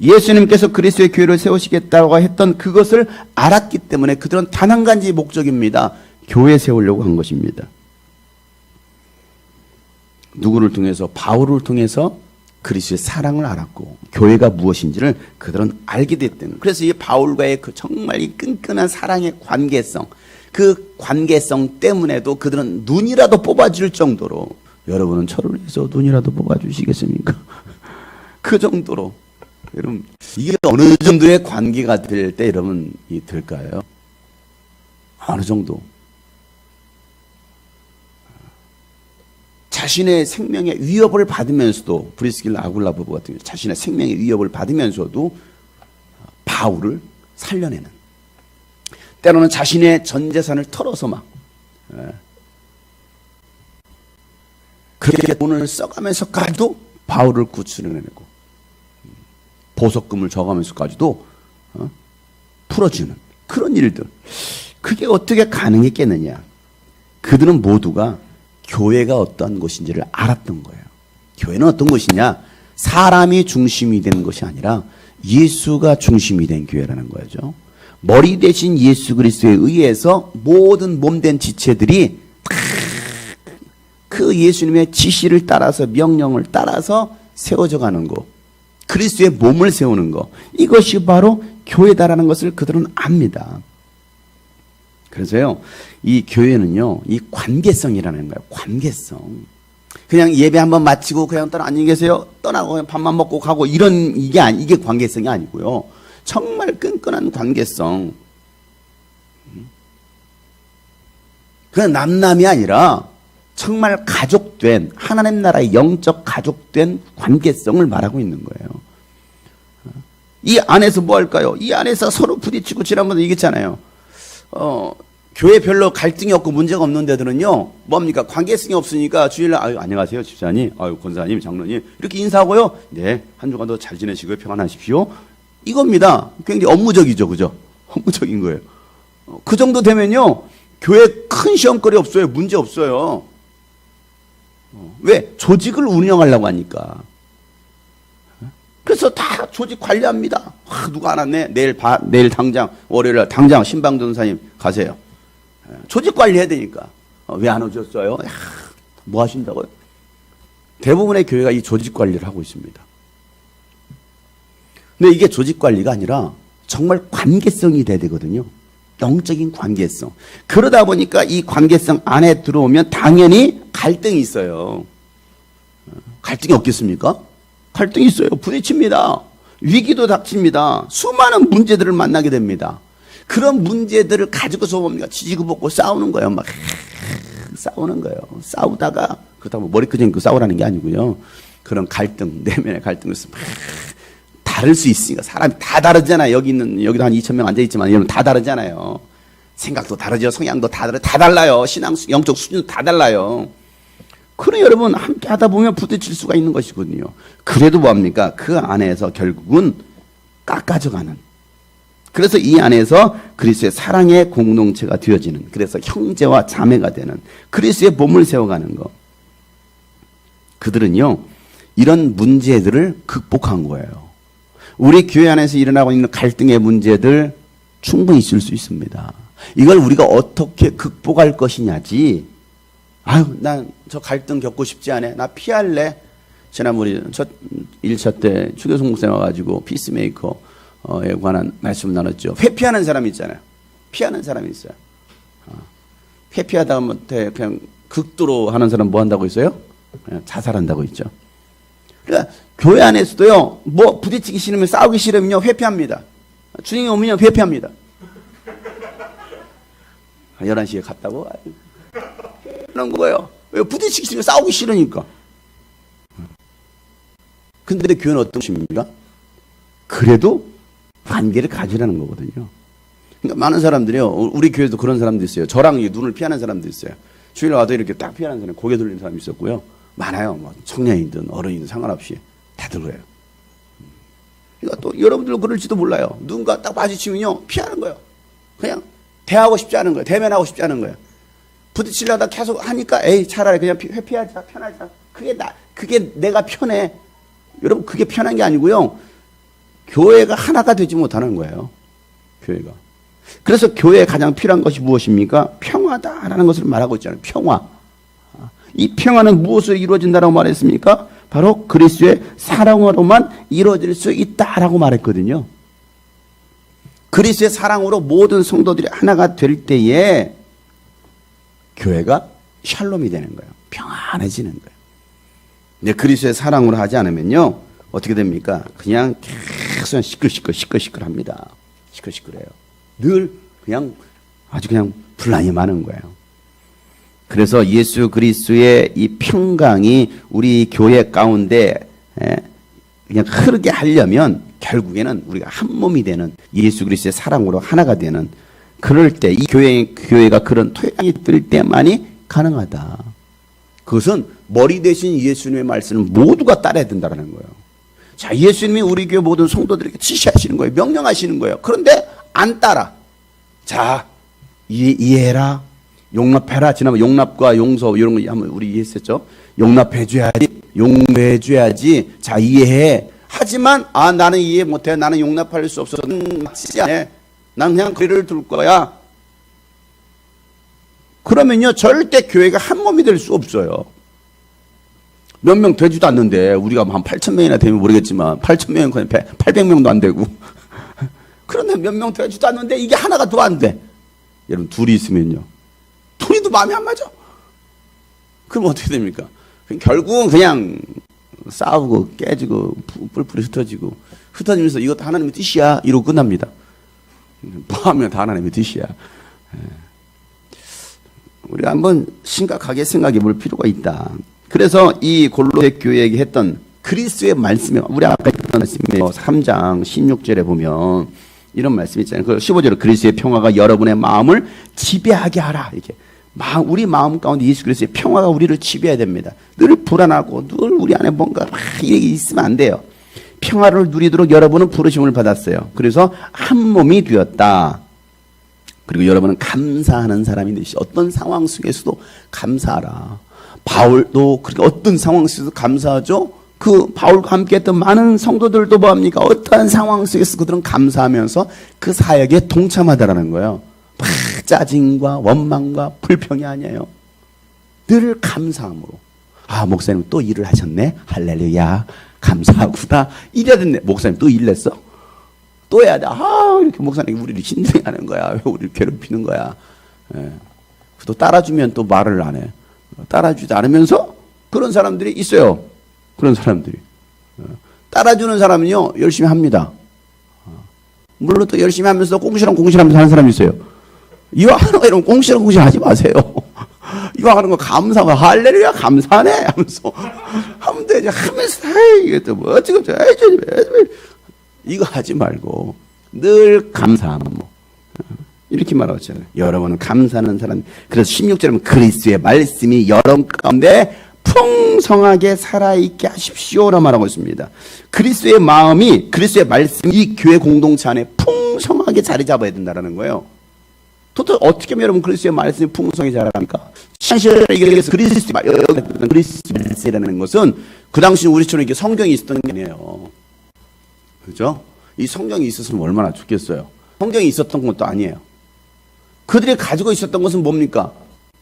예수님께서 그리스도의 교회를 세우시겠다고 했던 그것을 알았기 때문에 그들은 단 한 가지 목적입니다. 교회 세우려고 한 것입니다. 누구를 통해서? 바울을 통해서 그리스도의 사랑을 알았고 교회가 무엇인지를 그들은 알게 됐다는. 그래서 이 바울과의 그 정말 이 끈끈한 사랑의 관계성, 그 관계성 때문에도 그들은 눈이라도 뽑아줄 정도로, 여러분은 저를 위해서 눈이라도 뽑아주시겠습니까? 그 정도로. 여러분, 이게 어느 정도의 관계가 될 때 여러분 이 될까요? 어느 정도? 자신의 생명의 위협을 받으면서도, 브리스길라 아굴라 부부 같은 경우 자신의 생명의 위협을 받으면서도 바울을 살려내는, 때로는 자신의 전 재산을 털어서 막 그렇게 돈을 써가면서까지도 바울을 구출해내고 보석금을 줘가면서까지도 풀어주는, 그런 일들. 그게 어떻게 가능했겠느냐. 그들은 모두가 교회가 어떤 것인지를 알았던 거예요. 교회는 어떤 것이냐. 사람이 중심이 되는 것이 아니라 예수가 중심이 된 교회라는 거죠. 머리 대신 예수 그리스도에 의해서 모든 몸된 지체들이 그 예수님의 지시를 따라서 명령을 따라서 세워져 가는 것, 그리스도의 몸을 세우는 것, 이것이 바로 교회다라는 것을 그들은 압니다. 그래서요, 이 교회는요, 이 관계성이라는 거예요. 관계성. 그냥 예배 한번 마치고 그냥 떠나 안녕히 계세요. 떠나고 그냥 밥만 먹고 가고 이게 관계성이 아니고요. 정말 끈끈한 관계성. 그냥 남남이 아니라 정말 가족된, 하나님 나라의 영적 가족된 관계성을 말하고 있는 거예요. 이 안에서 뭐 할까요? 이 안에서 서로 부딪히고 지난번에 얘기했잖아요. 교회 별로 갈등이 없고 문제가 없는 데들은요, 뭡니까? 관계성이 없으니까 주일날, 아유, 안녕하세요, 집사님, 아유, 권사님, 장로님, 이렇게 인사하고요, 네, 한 주간도 잘 지내시고요, 평안하십시오. 이겁니다. 굉장히 업무적이죠, 그죠? 업무적인 거예요. 그 정도 되면요, 교회 큰 시험거리 없어요, 문제 없어요. 왜? 조직을 운영하려고 하니까. 그래서 다 조직 관리합니다. 누가 안 왔네? 내일 당장, 월요일날 당장 신방전사님 가세요. 조직 관리해야 되니까. 왜 안 오셨어요? 뭐 하신다고요? 대부분의 교회가 이 조직 관리를 하고 있습니다. 근데 이게 조직 관리가 아니라 정말 관계성이 돼야 되거든요. 영적인 관계성. 그러다 보니까 이 관계성 안에 들어오면 당연히 갈등이 있어요. 갈등이 없겠습니까? 갈등이 있어요. 부딪힙니다. 위기도 닥칩니다. 수많은 문제들을 만나게 됩니다. 그런 문제들을 가지고서 뭡니까? 지지고 볶고 싸우는 거예요. 막 싸우는 거예요. 싸우다가 그렇다고 머리끄댕 싸우라는 게 아니고요. 그런 갈등, 내면의 갈등을 막 다를 수 있으니까. 사람이 다 다르잖아요. 여기도 한 2,000명 앉아있지만 여러분 다 다르잖아요. 생각도 다르죠. 성향도 다 달라요. 신앙, 영적 수준도 다 달라요. 그래 여러분 함께 하다 보면 부딪힐 수가 있는 것이거든요. 그래도 뭡니까? 그 안에서 결국은 깎아져가는. 그래서 이 안에서 그리스도의 사랑의 공동체가 되어지는, 그래서 형제와 자매가 되는 그리스도의 몸을 세워가는 것. 그들은요 이런 문제들을 극복한 거예요. 우리 교회 안에서 일어나고 있는 갈등의 문제들 충분히 있을 수 있습니다. 이걸 우리가 어떻게 극복할 것이냐지, 아유, 난 저 갈등 겪고 싶지 않아. 나 피할래. 지난번에 첫 1차 때 추교성 목사님 와가지고 피스메이커에 관한 말씀을 나눴죠. 회피하는 사람이 있잖아요. 피하는 사람이 있어요. 회피하다 못해 그냥 극도로 하는 사람 뭐 한다고 있어요? 그냥 자살한다고 있죠. 그러니까 교회 안에서도요, 뭐 부딪히기 싫으면, 싸우기 싫으면요, 회피합니다. 주님이 오면요, 회피합니다. 11시에 갔다고? 그런 거예요. 왜? 부딪히기 싫으면, 싸우기 싫으니까. 근데 교회는 어떤 것입니까? 그래도 관계를 가지라는 거거든요. 그러니까 많은 사람들이요, 우리 교회도 그런 사람도 있어요. 저랑 눈을 피하는 사람도 있어요. 주일 와도 이렇게 딱 피하는 사람, 고개 돌리는 사람이 있었고요. 많아요. 뭐 청년이든 어른이든 상관없이 다들 그래요. 그러니까 또 여러분들도 그럴지도 몰라요. 누군가 딱 마주치면요, 피하는 거예요. 그냥 대하고 싶지 않은 거예요. 대면하고 싶지 않은 거예요. 부딪히려다 계속 하니까 에이 차라리 그냥 회피하자, 편하자. 그게 내가 편해. 여러분 그게 편한 게 아니고요. 교회가 하나가 되지 못하는 거예요. 교회가. 그래서 교회에 가장 필요한 것이 무엇입니까? 평화다라는 것을 말하고 있잖아요. 평화. 이 평화는 무엇으로 이루어진다라고 말했습니까? 바로 그리스도의 사랑으로만 이루어질 수 있다라고 말했거든요. 그리스도의 사랑으로 모든 성도들이 하나가 될 때에 교회가 샬롬이 되는 거예요. 평안해지는 거예요. 근데 그리스도의 사랑으로 하지 않으면요, 어떻게 됩니까? 그냥 계속 시끌시끌합니다. 시끌시끌해요. 늘 그냥 아주 그냥 분란이 많은 거예요. 그래서 예수 그리스도의 이 평강이 우리 교회 가운데 그냥 흐르게 하려면 결국에는 우리가 한 몸이 되는, 예수 그리스도의 사랑으로 하나가 되는, 그럴 때 이 교회가 그런 토양이 뜰 때만이 가능하다. 그것은 머리 대신 예수님의 말씀을 모두가 따라야 된다는 거예요. 자, 예수님이 우리 교회 모든 성도들에게 지시하시는 거예요. 명령하시는 거예요. 그런데 안 따라. 자, 이해해라. 용납해라. 지난번 용납과 용서 이런 거 한번 우리 이해했었죠. 용납해줘야지. 용서해줘야지. 자, 이해해. 하지만 나는 이해 못해. 나는 용납할 수 없어. 맞지 않아. 난 그냥 거리를 둘 거야. 그러면요 절대 교회가 한 몸이 될 수 없어요. 몇 명 되지도 않는데 우리가 한 8,000명이나 되면 모르겠지만 8,000명은 800명도 안 되고 그런데 몇 명 되지도 않는데 이게 하나가 더 안 돼. 여러분 둘이 있으면요. 둘이도 마음이 안 맞아. 그럼 어떻게 됩니까? 결국은 그냥 싸우고 깨지고 뿔뿔이 흩어지면서 이것도 하나님의 뜻이야 이러고 끝납니다. 뭐 하면 다 하나님의 뜻이야. 우리가 한번 심각하게 생각해 볼 필요가 있다. 그래서 이 골로새 교회에게 했던 그리스도의 말씀이 우리 아까 했던 말씀이에요. 3장 16절에 보면 이런 말씀이 있잖아요. 그 15절에 그리스도의 평화가 여러분의 마음을 지배하게 하라. 이렇게 우리 마음 가운데 예수 그리스도의 평화가 우리를 지배해야 됩니다. 늘 불안하고 늘 우리 안에 뭔가 이렇게 있으면 안 돼요. 평화를 누리도록 여러분은 부르심을 받았어요. 그래서 한 몸이 되었다. 그리고 여러분은 감사하는 사람이 되시. 어떤 상황 속에서도 감사하라. 바울도 그렇게 어떤 상황 속에서도 감사하죠. 그 바울과 함께했던 많은 성도들도 뭐합니까? 어떠한 상황 속에서 그들은 감사하면서 그 사역에 동참하다라는 거예요. 막 짜증과 원망과 불평이 아니에요. 늘 감사함으로. 목사님 또 일을 하셨네. 할렐루야. 감사하구나. 이래야 됐네. 목사님 또 일 냈어? 또 해야 돼. 이렇게 목사님이 우리를 힘들게 하는 거야. 왜 우리를 괴롭히는 거야. 또 따라주면 또 말을 안 해. 따라주지 않으면서 그런 사람들이 있어요. 그런 사람들이. 따라주는 사람은요, 열심히 합니다. 물론 또 열심히 하면서 꽁시렁꽁시렁 하는 사람이 있어요. 이거 하는 거 이러면 꽁시렁꽁시렁 하지 마세요. 이거 하는 거 감사하고 할렐루야 감사하네 하면서 하면 되지. 하면서 이게 또 뭐 어찌고 이거 하지 말고 늘 감사함으로 이렇게 말하잖아요. 여러분은 감사하는 사람. 그래서 16절에 그리스도의 말씀이 여러분 가운데 풍성하게 살아있게 하십시오라 말하고 있습니다. 그리스도의 마음이 그리스도의 말씀이 이 교회 공동체 안에 풍성하게 자리 잡아야 된다는 거예요. 도대체 어떻게 하면 여러분 그리스도의 말씀이 풍성하게 자랍니까? 사실 그래서 그리스도의 말씀이라는 것은 그 당시 우리처럼 이렇게 성경이 있었던 게 아니에요. 그죠? 이 성경이 있었으면 얼마나 좋겠어요. 성경이 있었던 것도 아니에요. 그들이 가지고 있었던 것은 뭡니까?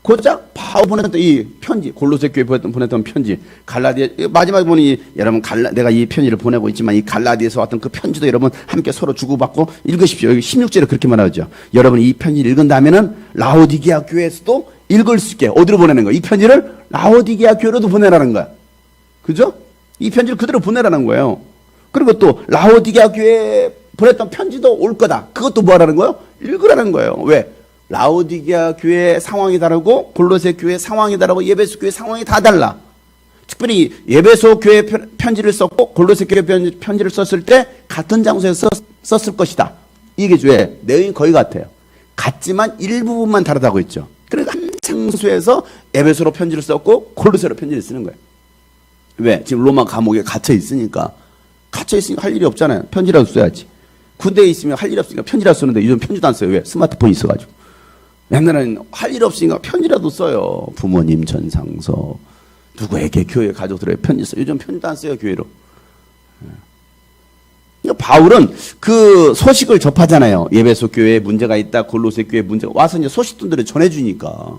고작 바울 보냈던 이 편지, 골로새 교회 보냈던 편지, 갈라디아 마지막에 보니 여러분 내가 이 편지를 보내고 있지만 이 갈라디아에서 왔던 그 편지도 여러분 함께 서로 주고받고 읽으십시오. 여기 16절에 그렇게 말하죠. 여러분 이 편지를 읽은 다음에는 라오디게아 교회에서도 읽을 수 있게 어디로 보내는 거야? 이 편지를 라오디게아 교회로도 보내라는 거야. 그죠? 이 편지를 그대로 보내라는 거예요. 그리고 또 라오디게아 교회에 보냈던 편지도 올 거다. 그것도 뭐하라는 거예요? 읽으라는 거예요. 왜? 라오디게아 교회 상황이 다르고 골로새 교회 상황이 다르고 예배소 교회 상황이 다 달라. 특별히 예배소 교회 편지를 썼고 골로새 교회 편지를 썼을 때 같은 장소에서 썼을 것이다. 이게 왜? 내용이 거의 같아요. 같지만 일부분만 다르다고 했죠. 그러니까 한 장소에서 예배소로 편지를 썼고 골로새로 편지를 쓰는 거예요. 왜? 지금 로마 감옥에 갇혀 있으니까 할 일이 없잖아요. 편지라도 써야지. 군대에 있으면 할 일이 없으니까 편지라도 쓰는데 요즘 편지도 안 써요. 왜? 스마트폰이 있어가지고. 옛날에는 할 일 없으니까 편지라도 써요. 부모님 전상서, 누구에게 교회 가족들에게 편지 써요. 요즘 편지도 안 써요, 교회로. 바울은 그 소식을 접하잖아요. 예배소 교회에 문제가 있다, 골로새 교회에 문제가 와서 이제 소식들을 전해주니까.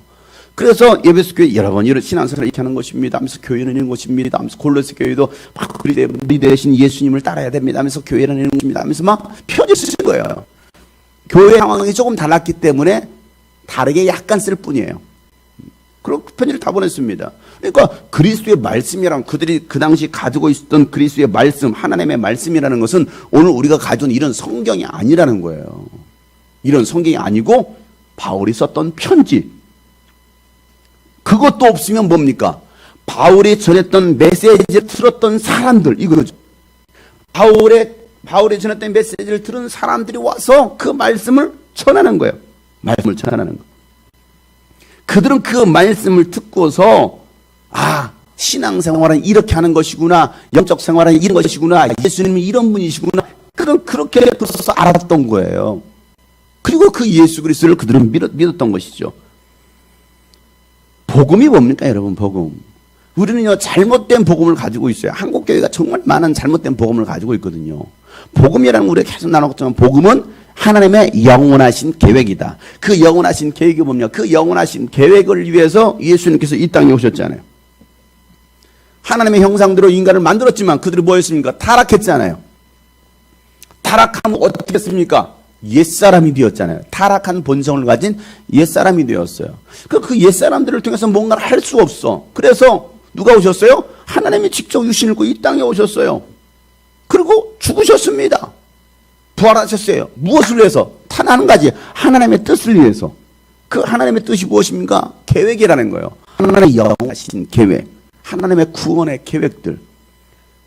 그래서 예배소 교회 여러분 이런 신앙생활을 이렇게 하는 것입니다 하면서 교회는 이런 것입니다 하면서 골로새 교회도 막 우리 대신 예수님을 따라야 됩니다 하면서 교회는 이런 것입니다 하면서 막 편지 쓰는 거예요. 교회 상황이 조금 달랐기 때문에 다르게 약간 쓸 뿐이에요. 그리고 편지를 다 보냈습니다. 그러니까 그리스도의 말씀이란 그들이 그 당시 가지고 있었던 그리스도의 말씀, 하나님의 말씀이라는 것은 오늘 우리가 가진 이런 성경이 아니라는 거예요. 이런 성경이 아니고 바울이 썼던 편지. 그것도 없으면 뭡니까? 바울이 전했던 메시지를 들었던 사람들, 이거죠. 바울이 전했던 메시지를 들은 사람들이 와서 그 말씀을 전하는 거예요. 말씀을 전하는 거. 그들은 그 말씀을 듣고서 신앙생활은 이렇게 하는 것이구나. 영적 생활은 이런 것이구나. 예수님이 이런 분이시구나. 그렇게 알았던 거예요. 그리고 그 예수 그리스도를 그들은 믿었던 것이죠. 복음이 뭡니까, 여러분? 복음. 우리는요, 잘못된 복음을 가지고 있어요. 한국교회가 정말 많은 잘못된 복음을 가지고 있거든요. 복음이라는 거 우리가 계속 나눴지만, 복음은 하나님의 영원하신 계획이다. 그 영원하신 계획이 뭡니까? 그 영원하신 계획을 위해서 예수님께서 이 땅에 오셨잖아요. 하나님의 형상대로 인간을 만들었지만 그들이 뭐 했습니까? 타락했잖아요. 타락하면 어떻게 했습니까? 옛사람이 되었잖아요. 타락한 본성을 가진 옛사람이 되었어요. 그 옛사람들을 통해서 뭔가를 할 수 없어. 그래서 누가 오셨어요? 하나님이 직접 육신을 입고 이 땅에 오셨어요. 그리고 죽으셨습니다. 부활하셨어요. 무엇을 위해서? 단 한 가지, 하나님의 뜻을 위해서. 그 하나님의 뜻이 무엇입니까? 계획이라는 거예요. 하나님의 영원하신 계획, 하나님의 구원의 계획들.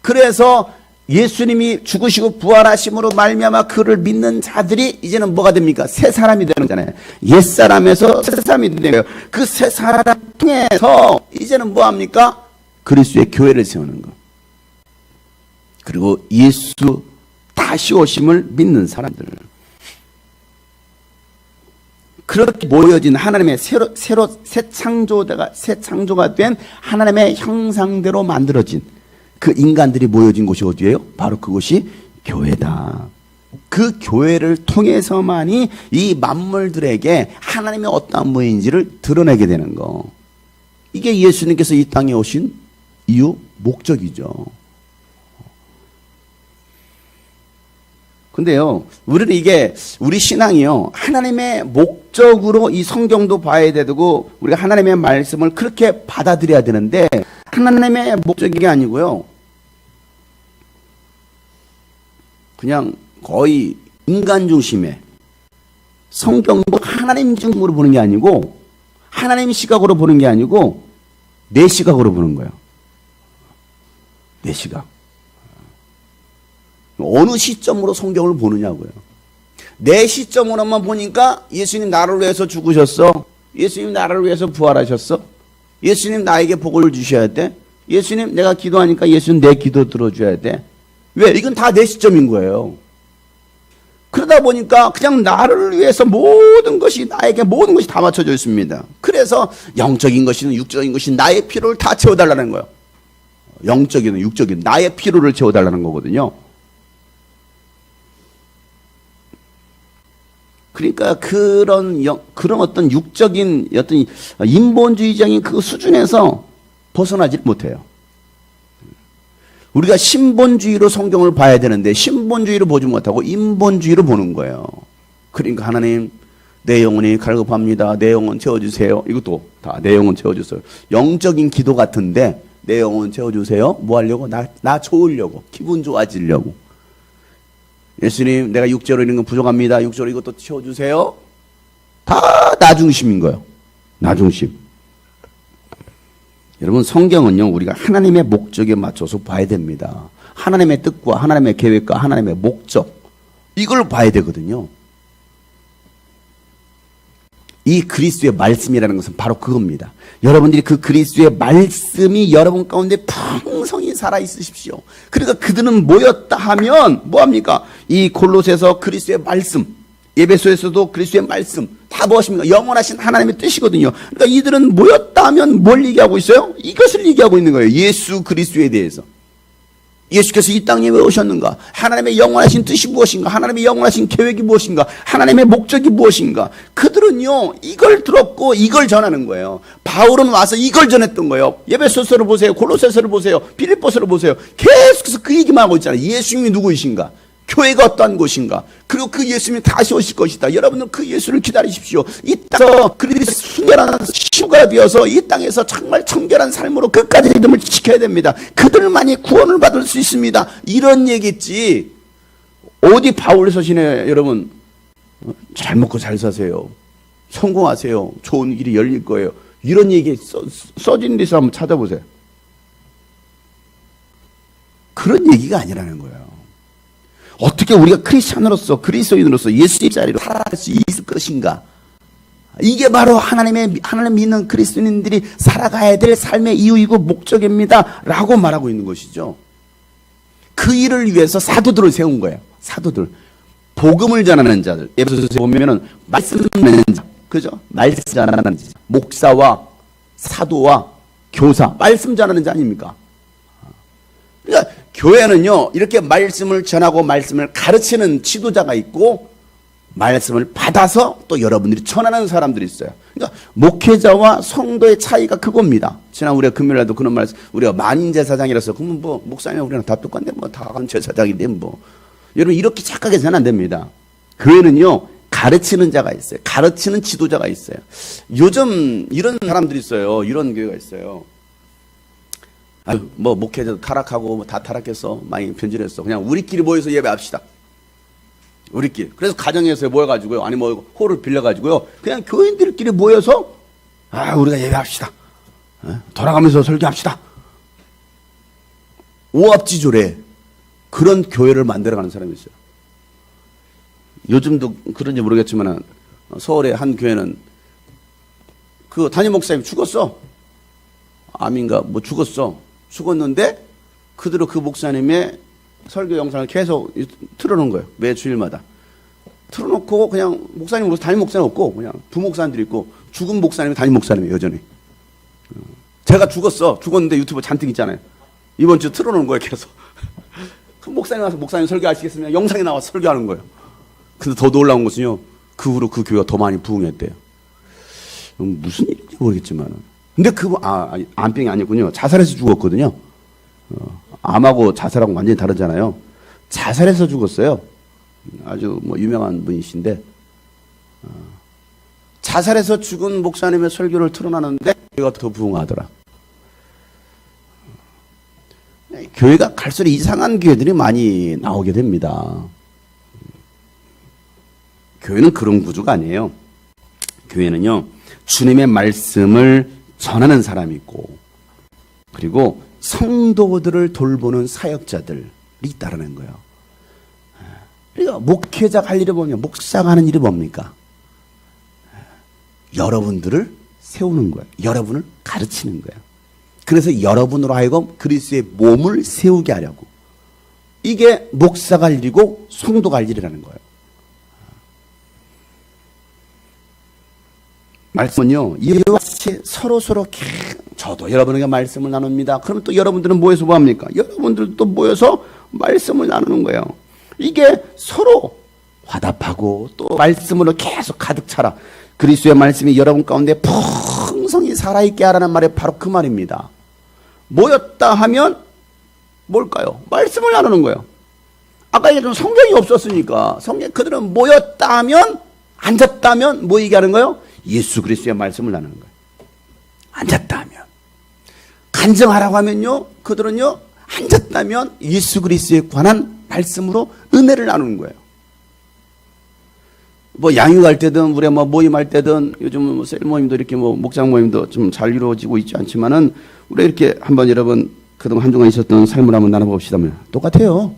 그래서 예수님이 죽으시고 부활하심으로 말미암아 그를 믿는 자들이 이제는 뭐가 됩니까? 새 사람이 되는 거잖아요. 옛사람에서 새 사람이 되는 거예요. 그 새 사람 통해서 이제는 뭐합니까? 그리스도의 교회를 세우는 거. 그리고 예수 다시 오심을 믿는 사람들. 그렇게 모여진 하나님의 새 창조가 된 하나님의 형상대로 만들어진 그 인간들이 모여진 곳이 어디예요? 바로 그곳이 교회다. 그 교회를 통해서만이 이 만물들에게 하나님의 어떠한 모인지를 드러내게 되는 거. 이게 예수님께서 이 땅에 오신 이유, 목적이죠. 근데요, 우리 신앙이요, 하나님의 목적으로 이 성경도 봐야 되고, 우리가 하나님의 말씀을 그렇게 받아들여야 되는데, 하나님의 목적이 아니고요, 그냥 거의 인간 중심의, 성경도 하나님 중심으로 보는 게 아니고, 하나님 시각으로 보는 게 아니고, 내 시각으로 보는 거예요. 내 시각. 어느 시점으로 성경을 보느냐고요. 내 시점으로만 보니까 예수님 나를 위해서 죽으셨어. 예수님 나를 위해서 부활하셨어. 예수님 나에게 복을 주셔야 돼. 예수님 내가 기도하니까 예수님 내 기도 들어줘야 돼. 왜? 이건 다 내 시점인 거예요. 그러다 보니까 그냥 나를 위해서 나에게 모든 것이 다 맞춰져 있습니다. 그래서 영적인 것이든 육적인 것이든 나의 필요를 다 채워달라는 거예요. 영적이든 육적이든 나의 필요를 채워달라는 거거든요. 그러니까 그런 어떤 육적인 어떤 인본주의적인 그 수준에서 벗어나지 못해요. 우리가 신본주의로 성경을 봐야 되는데 신본주의로 보지 못하고 인본주의로 보는 거예요. 그러니까 하나님 내 영혼이 갈급합니다. 내 영혼 채워주세요. 이것도 다 내 영혼 채워주세요. 영적인 기도 같은데 내 영혼 채워주세요. 뭐 하려고? 나 좋으려고. 기분 좋아지려고. 예수님 내가 육체로 이런 건 부족합니다. 육체로 이것도 채워주세요. 다 나 중심인 거예요. 나 중심. 여러분 성경은요 우리가 하나님의 목적에 맞춰서 봐야 됩니다. 하나님의 뜻과 하나님의 계획과 하나님의 목적 이걸 봐야 되거든요. 이 그리스도의 말씀이라는 것은 바로 그겁니다. 여러분들이 그 그리스도의 말씀이 여러분 가운데 풍성히 살아있으십시오. 그러니까 그들은 모였다 하면 뭐합니까? 이 골로새서 그리스도의 말씀, 에베소에서도 그리스도의 말씀 다 무엇입니까? 영원하신 하나님의 뜻이거든요. 그러니까 이들은 모였다 하면 뭘 얘기하고 있어요? 이것을 얘기하고 있는 거예요. 예수 그리스도에 대해서. 예수께서 이 땅에 왜 오셨는가? 하나님의 영원하신 뜻이 무엇인가? 하나님의 영원하신 계획이 무엇인가? 하나님의 목적이 무엇인가? 그들은요 이걸 들었고 이걸 전하는 거예요. 바울은 와서 이걸 전했던 거예요. 에베소서를 보세요. 골로새서를 보세요. 필립보서를 보세요. 계속해서 그 얘기만 하고 있잖아요. 예수님이 누구이신가? 교회가 어떠한 곳인가? 그리고 그 예수님이 다시 오실 것이다. 여러분은 그 예수를 기다리십시오. 이 땅에서 그들이 순결한 시우가 되어서 이 땅에서 정말 청결한 삶으로 끝까지 믿음을 지켜야 됩니다. 그들만이 구원을 받을 수 있습니다. 이런 얘기지. 어디 바울 서신에 여러분 잘 먹고 잘 사세요. 성공하세요. 좋은 길이 열릴 거예요. 이런 얘기 써진 데서 한번 찾아보세요. 그런 얘기가 아니라는 거예요. 어떻게 우리가 크리스찬으로서 그리스도인으로서 예수의 자리로 살아갈 수 있을 것인가? 이게 바로 하나님 믿는 그리스도인들이 살아가야 될 삶의 이유이고 목적입니다. 라고 말하고 있는 것이죠. 그 일을 위해서 사도들을 세운 거예요. 사도들. 복음을 전하는 자들. 에베소서에 보면은 말씀을 전하는 자, 그죠? 말씀 전하는 자, 목사와 사도와 교사, 말씀 전하는 자 아닙니까? 그러니까 교회는요, 이렇게 말씀을 전하고 말씀을 가르치는 지도자가 있고 말씀을 받아서 또 여러분들이 전하는 사람들이 있어요. 그러니까 목회자와 성도의 차이가 그겁니다. 지난 우리가 금요일날도 그런 말씀, 우리가 만인제사장이라서 그러면 뭐 목사님 우리랑 다 똑같네, 뭐 다 제사장인데 뭐. 여러분 이렇게 착각해서는 안 됩니다. 교회는요, 가르치는 자가 있어요. 가르치는 지도자가 있어요. 요즘 이런 사람들이 있어요. 이런 교회가 있어요. 아유, 뭐 목회자도 타락하고 뭐 다 타락했어, 많이 변질했어. 그냥 우리끼리 모여서 예배합시다. 우리끼리. 그래서 가정에서 모여가지고요, 아니 뭐 홀을 빌려가지고요, 그냥 교인들끼리 모여서 우리가 예배합시다. 돌아가면서 설교합시다. 오합지졸에 그런 교회를 만들어가는 사람이 있어요. 요즘도 그런지 모르겠지만 서울의 한 교회는 그 담임 목사님이 죽었어. 암인가 뭐 죽었는데 그대로 그 목사님의 설교 영상을 계속 틀어놓은 거예요. 매 주일마다 틀어놓고, 그냥 목사님, 담임 목사님 없고 그냥 부목사님들이 있고, 죽은 목사님이 담임 목사님이에요, 여전히. 제가 죽었는데 유튜브 잔뜩 있잖아요. 이번 주 틀어놓은 거예요, 계속. 그 목사님 와서 목사님 설교하시겠습니까? 영상에 나와서 설교하는 거예요. 근데 더 놀라운 것은요, 그 후로 그 교회가 더 많이 부흥했대요. 무슨 일인지 모르겠지만. 근데 암병이 아니군요. 자살해서 죽었거든요. 암하고 자살하고 완전히 다르잖아요. 자살해서 죽었어요. 아주 뭐 유명한 분이신데, 자살해서 죽은 목사님의 설교를 틀어놨는데 교회가 더 부흥하더라. 교회가 갈수록 이상한 교회들이 많이 나오게 됩니다. 교회는 그런 구조가 아니에요. 교회는요, 주님의 말씀을 전하는 사람이 있고, 그리고 성도들을 돌보는 사역자들이 있다는 거예요. 그러니까 목회자가 할 일이 뭐냐, 목사가 하는 일이 뭡니까? 여러분들을 세우는 거예요. 여러분을 가르치는 거예요. 그래서 여러분으로 하여금 그리스도의 몸을 세우게 하려고. 이게 목사가 할 일이고 성도가 할 일이라는 거예요. 말씀은요, 이와 같이 서로 저도 여러분에게 말씀을 나눕니다. 그러면 또 여러분들은 모여서 뭐 합니까? 여러분들도 모여서 말씀을 나누는 거예요. 이게 서로 화답하고 또 말씀으로 계속 가득 차라. 그리스도의 말씀이 여러분 가운데 풍성히 살아있게 하라는 말이 바로 그 말입니다. 모였다 하면 뭘까요? 말씀을 나누는 거예요. 아까 얘기했던 성경이 없었으니까, 그들은 모였다 하면, 앉았다 하면 뭐 얘기하는 거예요? 예수 그리스도의 말씀을 나누는 거예요. 앉았다 하면. 간증하라고 하면요, 그들은요, 앉았다면 예수 그리스도에 관한 말씀으로 은혜를 나누는 거예요. 뭐 양육할 때든 우리 뭐 모임할 때든, 요즘 뭐 셀 모임도 이렇게 뭐 목장 모임도 좀 잘 이루어지고 있지 않지만은, 우리 이렇게 한번 여러분 그동안 한동안 있었던 삶을 한번 나눠봅시다. 똑같아요.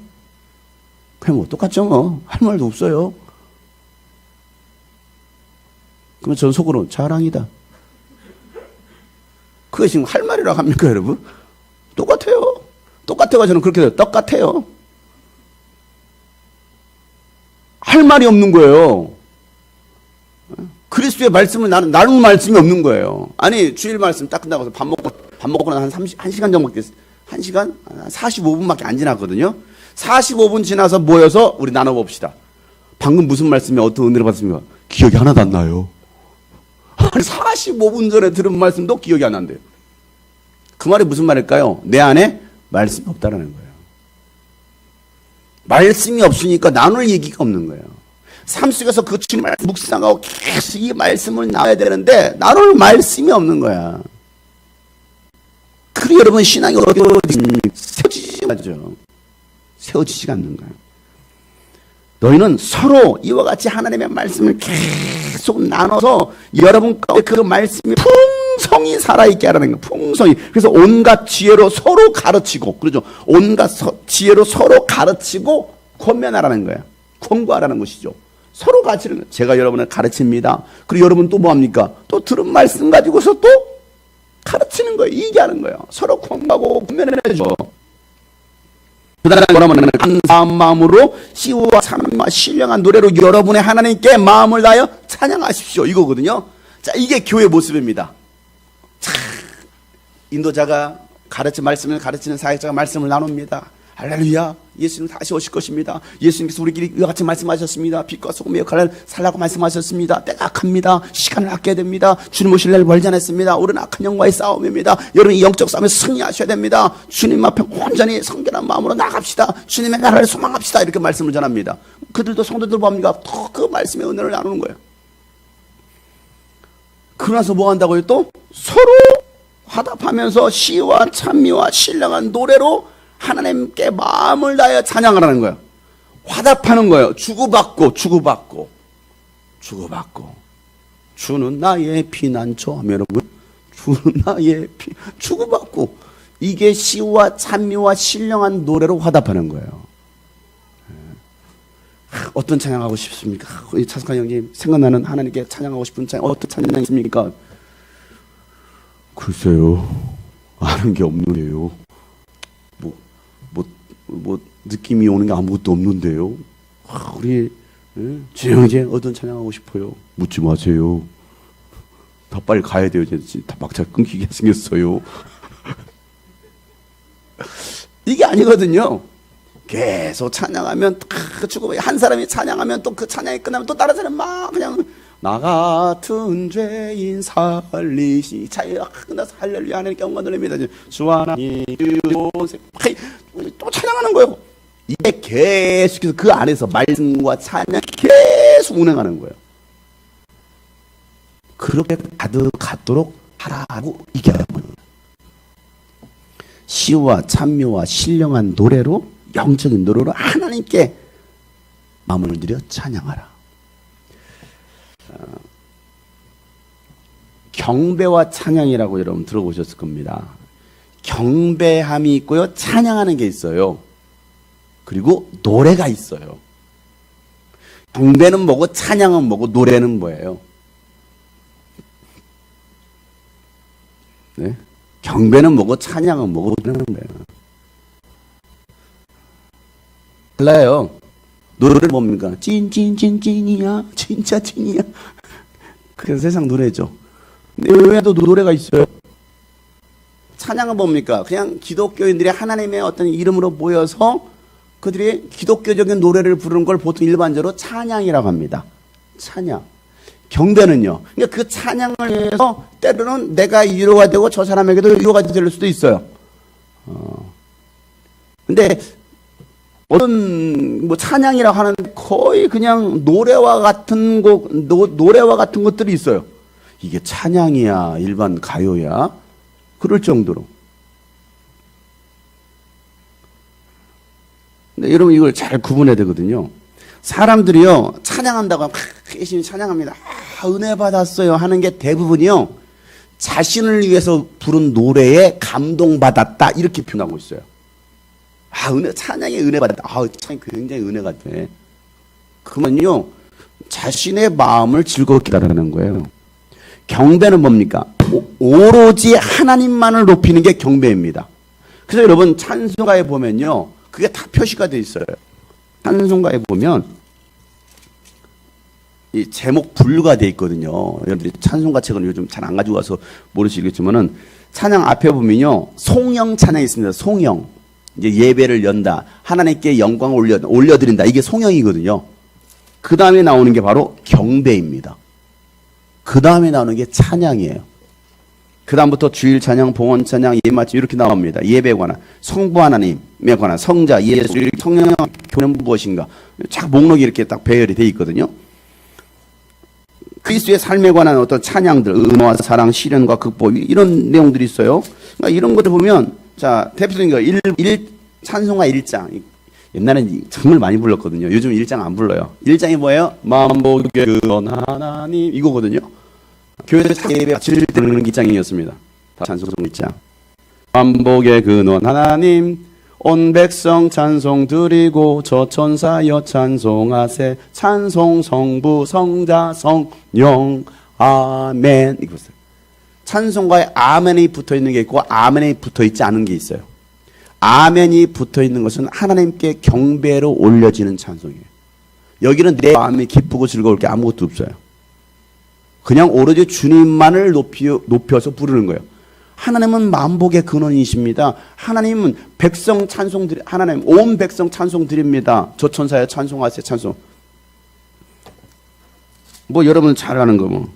그냥 뭐 똑같죠 뭐. 할 말도 없어요. 그러면 전 속으로 자랑이다. 그게 지금 할 말이라고 합니까, 여러분? 똑같아요. 똑같아가 저는 그렇게 돼요. 똑같아요. 할 말이 없는 거예요. 그리스도의 말씀을 나누는 말씀이 없는 거예요. 아니, 주일 말씀 딱 끝나고 밥 먹고 한 1시간 정도밖에, 1시간? 45분밖에 안 지났거든요. 45분 지나서 모여서 우리 나눠봅시다. 방금 무슨 말씀이 어떤 은혜를 받았습니까? 기억이 하나도 안 나요. 아니, 45분 전에 들은 말씀도 기억이 안 난대요. 그 말이 무슨 말일까요? 내 안에 말씀이 없다라는 거예요. 말씀이 없으니까 나눌 얘기가 없는 거예요. 삶 속에서 그 주님을 묵상하고 계속 이 말씀을 나와야 되는데 나눌 말씀이 없는 거야. 그리고 여러분 신앙이 세워지지가 않는 거야. 너희는 서로 이와 같이 하나님의 말씀을 계속 나눠서 여러분 가운데 그 말씀이 풍성히 살아있게 하라는 거예요. 풍성히. 그래서 온갖 지혜로 서로 가르치고, 그렇죠? 온갖 지혜로 서로 가르치고 권면하라는 거예요. 권고하라는 것이죠. 서로 가르치는 거예요. 제가 여러분을 가르칩니다. 그리고 여러분 또 뭐합니까? 또 들은 말씀 가지고서 또 가르치는 거예요. 얘기하는 거예요. 서로 권고하고 권면해줘. 그다음에 뭐라면 감사한 마음으로 시와 참과 신령한 노래로 여러분의 하나님께 마음을 다하여 찬양하십시오. 이거거든요. 자, 이게 교회 모습입니다. 자, 인도자가 말씀을 가르치는 사역자가 말씀을 나눕니다. 할렐루야, 예수님 다시 오실 것입니다. 예수님께서 우리끼리 이와 같이 말씀하셨습니다. 빛과 소금의 역할을 살라고 말씀하셨습니다. 때가 악합니다. 시간을 아껴야 됩니다. 주님 오실 날 멀지 않았습니다. 우리는 악한 영과의 싸움입니다. 여러분이 영적 싸움에 승리하셔야 됩니다. 주님 앞에 온전히 성결한 마음으로 나갑시다. 주님의 나라를 소망합시다. 이렇게 말씀을 전합니다. 그들도 성도들 뭡니까? 더 그 말씀의 은혜를 나누는 거예요. 그러나서 뭐 한다고요? 또 서로 화답하면서 시와 찬미와 신령한 노래로 하나님께 마음을 다하여 찬양하라는 거예요. 화답하는 거예요. 주고받고 주는 나의 피난처 하면 여러분, 주는 나의 주고받고, 이게 시와 찬미와 신령한 노래로 화답하는 거예요. 어떤 찬양하고 싶습니까? 차석환 형님, 생각나는 하나님께 찬양하고 싶은 찬양, 어떤 찬양이 있습니까? 글쎄요, 아는 게 없는데요. 느낌이 오는 게 아무것도 없는데요. 우리 주영이제 어떤 찬양하고 싶어요? 묻지 마세요. 다 빨리 가야 돼요. 다 막차 끊기게 생겼어요. 이게 아니거든요. 계속 찬양하면 한 사람이 찬양하면 또 그 찬양이 끝나면 또 다른 사람 막 그냥 나 같은 죄인 살리시 차이가 끝나서 할렐루야 하나님께 영광 돌립니다. 주 하나님 또 찬양하는 거예요. 이게 계속해서 그 안에서 말씀과 찬양 계속 운행하는 거예요. 그렇게 가득하도록 하라고 얘기하는 거예요. 시와 찬미와 신령한 노래로, 영적인 노래로 하나님께 마음을 들여 찬양하라. 경배와 찬양이라고 여러분 들어보셨을 겁니다. 경배함이 있고요, 찬양하는 게 있어요. 그리고 노래가 있어요. 경배는 뭐고 찬양은 뭐고 노래는 뭐예요? 네? 경배는 뭐고 찬양은 뭐고 노래는 뭐예요? 달라요. 노래를 뭡니까? 찐이야, 진짜 찐이야. 그게 세상 노래죠. 근데 외에도 노래가 있어요. 찬양은 뭡니까? 그냥 기독교인들이 하나님의 어떤 이름으로 모여서 그들이 기독교적인 노래를 부르는 걸 보통 일반적으로 찬양이라고 합니다. 찬양. 경배는요. 그러니까 그 찬양을 위해서 때로는 내가 위로가 되고 저 사람에게도 위로가 될 수도 있어요. 근데 어떤 찬양이라고 하는데 거의 그냥 노래와 같은 것들이 있어요. 이게 찬양이야, 일반 가요야, 그럴 정도로. 근데 여러분 이걸 잘 구분해야 되거든요. 사람들이요 찬양한다고 하면 열심히 찬양합니다. 은혜 받았어요 하는 게 대부분이요 자신을 위해서 부른 노래에 감동받았다 이렇게 표현하고 있어요. 찬양에 은혜 받았다. 찬양이 굉장히 은혜가 돼. 그러면요 자신의 마음을 즐겁게 하라는 거예요. 경배는 뭡니까? 오로지 하나님만을 높이는 게 경배입니다. 그래서 여러분 찬송가에 보면요 그게 다 표시가 돼 있어요. 찬송가에 보면 이 제목 분류가 돼 있거든요. 여러분들이 찬송가 책은 요즘 잘 안 가지고 와서 모르시겠지만은 찬양 앞에 보면요 송영 찬양이 있습니다. 송영. 이제 예배를 연다. 하나님께 영광을 올려드린다. 이게 송영이거든요. 그 다음에 나오는 게 바로 경배입니다. 그 다음에 나오는 게 찬양이에요. 그 다음부터 주일 찬양, 봉헌 찬양, 예맞춤 이렇게 나옵니다. 예배에 관한, 성부 하나님에 관한, 성자, 예수, 성령, 교회는 무엇인가. 쫙 목록이 이렇게 딱 배열이 돼 있거든요. 그리스도의 삶에 관한 어떤 찬양들, 은혜와 사랑, 시련과 극복 이런 내용들이 있어요. 그러니까 이런 것들 보면 자 대표적인 거 찬송가 1장 옛날엔 정말 많이 불렀거든요. 요즘 1장 안 불러요. 1장이 뭐예요? 만복의 근원 하나님 이거거든요. 교회에서 예배 바칠 때는 2장이었습니다. 찬송 1장. 만복의 근원 하나님 온 백성 찬송 드리고 저 천사여 찬송하세 찬송 성부 성자 성령 아멘. 이거 보세요. 찬송가에 아멘이 붙어 있는 게 있고 아멘이 붙어 있지 않은 게 있어요. 아멘이 붙어 있는 것은 하나님께 경배로 올려지는 찬송이에요. 여기는 내 마음이 기쁘고 즐거울 게 아무것도 없어요. 그냥 오로지 주님만을 높여서 부르는 거예요. 하나님은 만복의 근원이십니다. 하나님은 백성 찬송 하나님 온 백성 찬송 드립니다. 저 천사여 찬송하세요. 찬송. 뭐 여러분 잘 아는 거 뭐.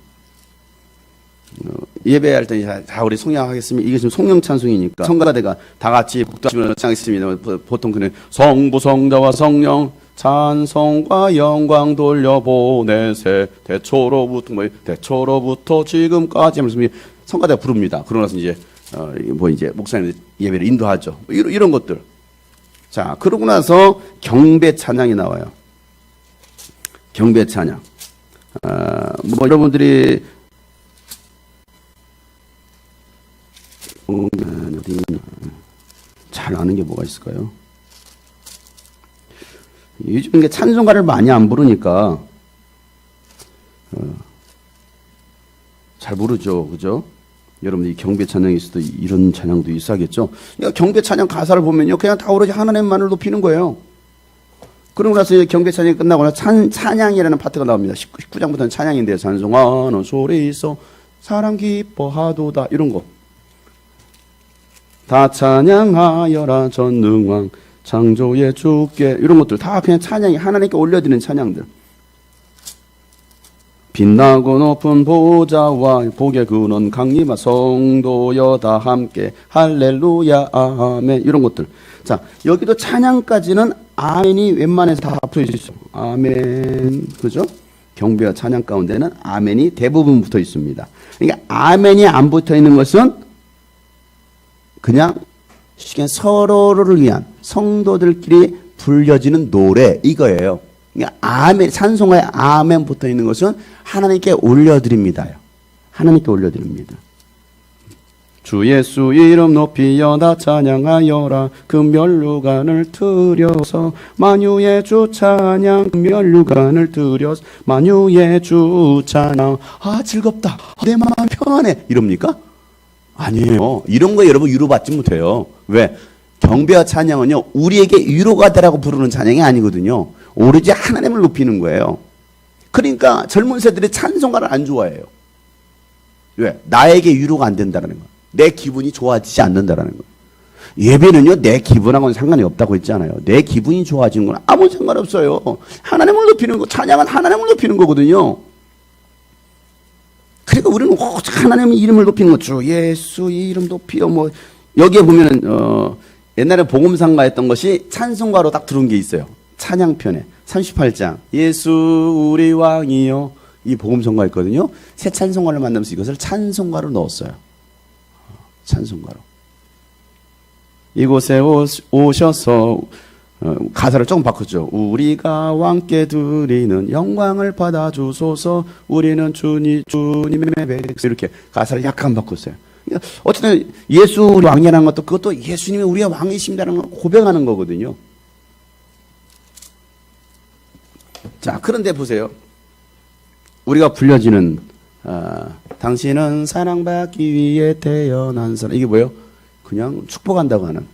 예배할 때 다 우리 성령하겠습니다. 이게 지금 성령 찬송이니까 성가대가 다 같이 복도하시면 하겠습니다. 보통 그는 성부 성자와 성령 찬송과 영광 돌려보내세 대초로부터 지금까지 하면서 성가대가 부릅니다. 그러고 나서 이제 이제 목사님 예배를 인도하죠. 이런 것들. 자, 그러고 나서 경배 찬양이 나와요. 경배 찬양. 뭐 여러분들이 잘 아는 게 뭐가 있을까요? 요즘 게 찬송가를 많이 안 부르니까 잘 모르죠, 그죠? 여러분이 경배 찬양이 있어도 이런 찬양도 있어야겠죠. 그러니까 경배 찬양 가사를 보면요, 그냥 다 오로지 하나님만을 높이는 거예요. 그러고 나서 경배 찬양이 끝나고 나서 찬양이라는 파트가 나옵니다. 19장부터는 찬양인데요. 찬송하는 소리 있어 사람 기뻐하도다 이런 거. 다 찬양하여라 전능왕 창조의 주께 이런 것들 다 그냥 찬양이 하나님께 올려드리는 찬양들. 빛나고 높은 보좌와 복의 근원 강림하 성도여 다 함께 할렐루야 아멘 이런 것들. 자, 여기도 찬양까지는 아멘이 웬만해서 다 붙어 있죠. 아멘, 그죠? 경배와 찬양 가운데는 아멘이 대부분 붙어 있습니다. 그러니까 아멘이 안 붙어 있는 것은 그냥 서로를 위한 성도들끼리 불려지는 노래 이거예요. 그러니까 아멘, 찬송가에 아멘 붙어 있는 것은 하나님께 올려드립니다요. 하나님께 올려드립니다. 주 예수 이름 높이여 다 찬양하여라 금면류관을 들여서 만유의 주 찬양 금면류관을 들여서 만유의 주 찬양. 아 즐겁다, 내 마음 편안해 이럽니까? 아니에요. 이런 거 여러분 위로받지 못해요. 왜? 경배와 찬양은요 우리에게 위로가 되라고 부르는 찬양이 아니거든요. 오로지 하나님을 높이는 거예요. 그러니까 젊은 세대들이 찬송가를 안 좋아해요. 왜? 나에게 위로가 안 된다는 거예요. 내 기분이 좋아지지 않는다는 거예요. 예배는요 내 기분하고는 상관이 없다고 했잖아요. 내 기분이 좋아지는 건 아무 상관없어요. 하나님을 높이는 거, 찬양은 하나님을 높이는 거거든요. 그러니까 우리는 하나님의 이름을 높이는 거, 주 예수 이름 높이여 뭐 여기에 보면은 옛날에 복음상가 했던 것이 찬송가로 딱 들어온 게 있어요. 찬양편에 38장 예수 우리 왕이여 이 복음성가 있거든요. 새 찬송가를 만들면서 이것을 찬송가로 넣었어요. 찬송가로. 이곳에 오셔서 가사를 조금 바꿨죠. 우리가 왕께 드리는 영광을 받아주소서 우리는 주님의 백성 이렇게 가사를 약간 바꿨어요. 어쨌든 예수 우리 왕이라는 것도 그것도 예수님이 우리가 왕이십니다라는 걸 고백하는 거거든요. 자, 그런데 보세요. 우리가 불려지는 당신은 사랑받기 위해 태어난 사람 이게 뭐예요? 그냥 축복한다고 하는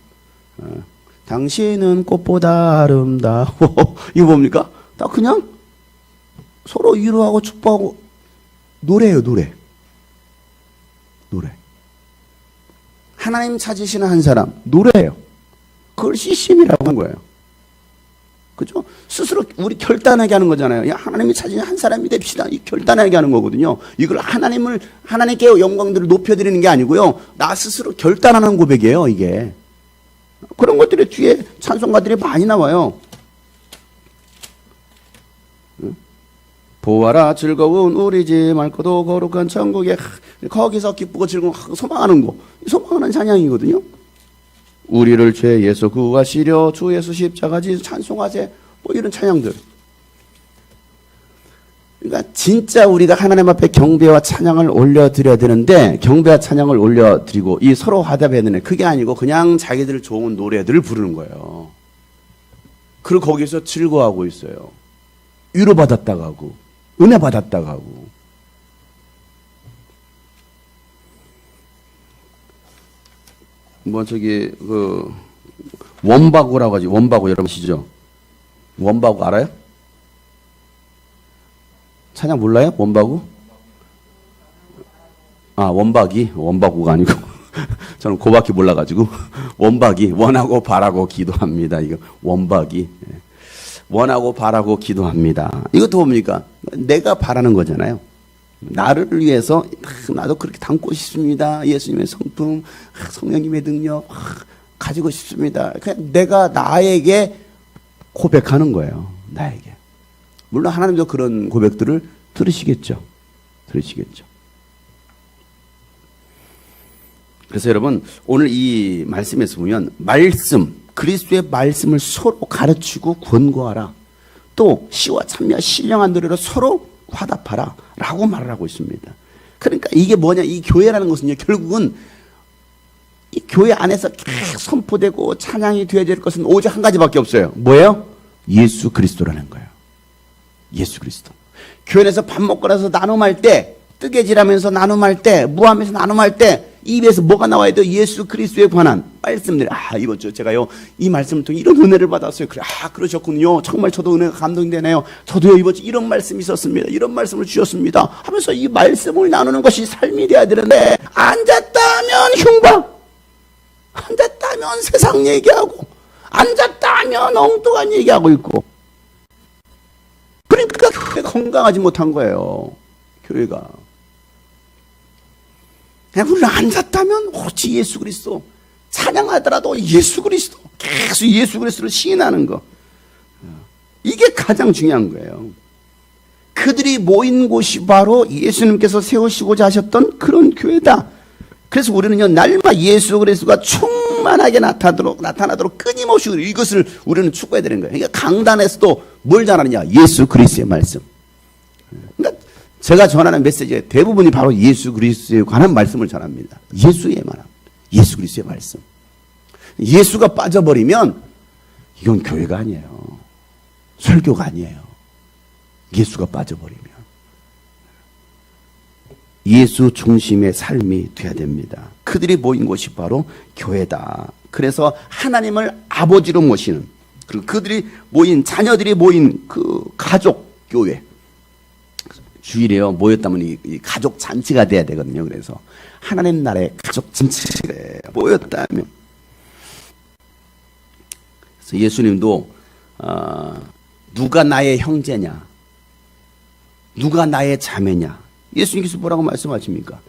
당신은 꽃보다 아름다워 이거 뭡니까? 다 그냥 서로 위로하고 축복하고 노래예요. 노래 하나님 찾으시는 한 사람 노래예요. 그걸 CCM이라고 한 거예요. 그죠? 스스로 우리 결단하게 하는 거잖아요. 야, 하나님이 찾으시는 한 사람이 됩시다. 이 결단하게 하는 거거든요. 이걸 하나님께 영광들을 높여드리는 게 아니고요. 나 스스로 결단하는 고백이에요. 이게 그런 것들이 뒤에 찬송가들이 많이 나와요. 보아라 즐거운 우리 집 맑고도 거룩한 천국에 거기서 기쁘고 즐거운 소망하는 거 소망하는 찬양이거든요. 우리를 죄에서 구하시려 주 예수 십자가지 찬송하세 뭐 이런 찬양들. 그러니까 진짜 우리가 하나님 앞에 경배와 찬양을 올려드려야 되는데 경배와 찬양을 올려드리고 이 서로 화답해야 되는 그게 아니고 그냥 자기들 좋은 노래들을 부르는 거예요. 그리고 거기서 즐거워하고 있어요. 위로받았다고 하고 은혜 받았다고 하고. 뭐 저기 원바구라고 하지. 원바구 여러분 아시죠? 원바구 알아요? 찬양 몰라요? 원바구? 아, 원바구가 아니고 저는 그밖에 몰라가지고 원바기, 원하고 바라고 기도합니다. 이거 원바기. 원하고 바라고 기도합니다. 이것도 뭡니까? 내가 바라는 거잖아요. 나를 위해서 나도 그렇게 담고 싶습니다. 예수님의 성품, 성령님의 능력 가지고 싶습니다. 그냥 내가 나에게 고백하는 거예요. 나에게. 물론 하나님도 그런 고백들을 들으시겠죠. 그래서 여러분 오늘 이 말씀에서 보면 말씀, 그리스도의 말씀을 서로 가르치고 권고하라. 또 시와 찬미와 신령한 노래로 서로 화답하라 라고 말을 하고 있습니다. 그러니까 이게 뭐냐, 이 교회라는 것은요, 결국은 이 교회 안에서 계속 선포되고 찬양이 되어야 될 것은 오직 한 가지밖에 없어요. 뭐예요? 예수 그리스도라는 거예요. 예수 그리스도. 교회 안에서 밥 먹고 나서 나눔할 때, 뜨개질하면서 나눔할 때, 무하면서 나눔할 때 입에서 뭐가 나와야 돼요? 예수 그리스도에 관한 말씀들. 아, 이번 주 제가요 이 말씀을 통해 이런 은혜를 받았어요. 그래, 아, 그러셨군요. 정말 저도 은혜가 감동되네요. 저도요 이번 주 이런 말씀이 있었습니다. 이런 말씀을 주셨습니다. 하면서 이 말씀을 나누는 것이 삶이 돼야 되는데, 앉았다면 흉방, 앉았다면 세상 얘기하고, 앉았다면 엉뚱한 얘기하고 있고. 그러니까 교회가 건강하지 못한 거예요. 교회가. 그냥 우리는 앉았다면 오직 예수 그리스도, 찬양하더라도 예수 그리스도, 계속 예수 그리스도를 시인하는 거, 이게 가장 중요한 거예요. 그들이 모인 곳이 바로 예수님께서 세우시고자 하셨던 그런 교회다. 그래서 우리는요 날마다 예수 그리스도가 충만하게 나타나도록 끊임없이 이것을 우리는 추구해야 되는 거예요. 그러니까 강단에서도 뭘 전하느냐? 예수 그리스도의 말씀. 그러니까 제가 전하는 메시지의 대부분이 바로 예수 그리스도에 관한 말씀을 전합니다. 예수 그리스도의 말씀. 예수가 빠져버리면 이건 교회가 아니에요. 설교가 아니에요. 예수가 빠져버리면. 예수 중심의 삶이 돼야 됩니다. 그들이 모인 곳이 바로 교회다. 그래서 하나님을 아버지로 모시는, 그리고 그들이 모인, 자녀들이 모인 그 가족 교회. 주일에요 모였다면 이 가족 잔치가 돼야 되거든요. 그래서 하나님 나라의 가족 잔치에 모였다면, 그래서 예수님도 누가 나의 형제냐, 누가 나의 자매냐, 예수님께서 뭐라고 말씀하십니까?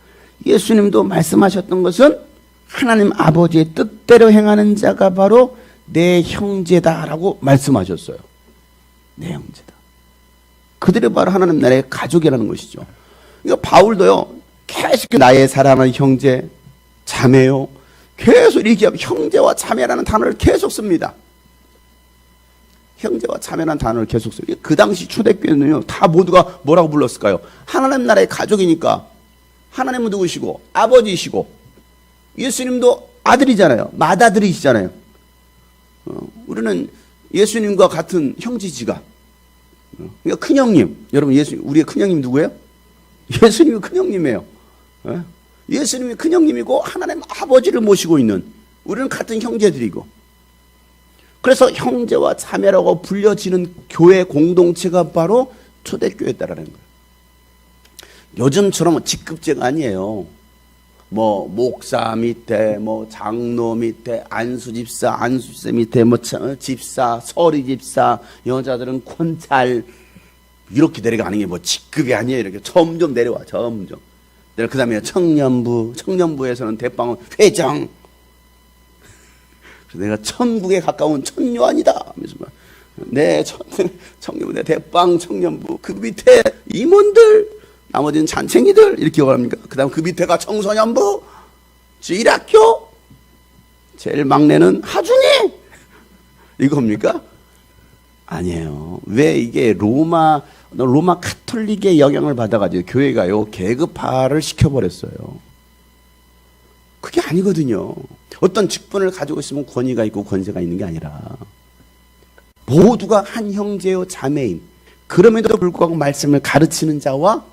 예수님도 말씀하셨던 것은 하나님 아버지의 뜻대로 행하는 자가 바로 내 형제다라고 말씀하셨어요. 내 형제다. 그들이 바로 하나님 나라의 가족이라는 것이죠. 그러니까 바울도요 계속 나의 사랑하는 형제, 자매요, 계속 이렇게 형제와 자매라는 단어를 계속 씁니다. 형제와 자매라는 단어를 계속 써요. 그 당시 초대교회는요 다 모두가 뭐라고 불렀을까요? 하나님 나라의 가족이니까 하나님은 누구시고? 아버지이시고, 예수님도 아들이잖아요. 맏아들이시잖아요. 우리는 예수님과 같은 형제지간. 그러니까 큰형님, 여러분 우리의 큰형님 누구예요? 예수님이 큰형님이에요. 예수님이 큰형님이고 하나님 아버지를 모시고 있는, 우리는 같은 형제들이고, 그래서 형제와 자매라고 불려지는 교회 공동체가 바로 초대교회다라는 거예요. 요즘처럼 직급제가 아니에요. 뭐 목사 밑에, 뭐 장로 밑에, 안수집사 밑에, 뭐 집사, 서리집사, 여자들은 권찰, 이렇게 내려가는 게 뭐 직급이 아니에요. 이렇게 점점 내려와, 점점. 그 다음에 청년부에서는 대빵은 회장. 그래서 내가 천국에 가까운 천요한이다 하면서 내 청년부대 대빵 청년부, 그 밑에 임원들, 나머지는 잔챙이들, 이렇게 기억합니까? 그 다음 그 밑에가 청소년부, 제1학교, 제일 막내는 하준이, 이겁니까? 아니에요. 왜? 이게 로마 카톨릭의 영향을 받아가지고 교회가요 계급화를 시켜버렸어요. 그게 아니거든요. 어떤 직분을 가지고 있으면 권위가 있고 권세가 있는 게 아니라 모두가 한 형제요 자매인, 그럼에도 불구하고 말씀을 가르치는 자와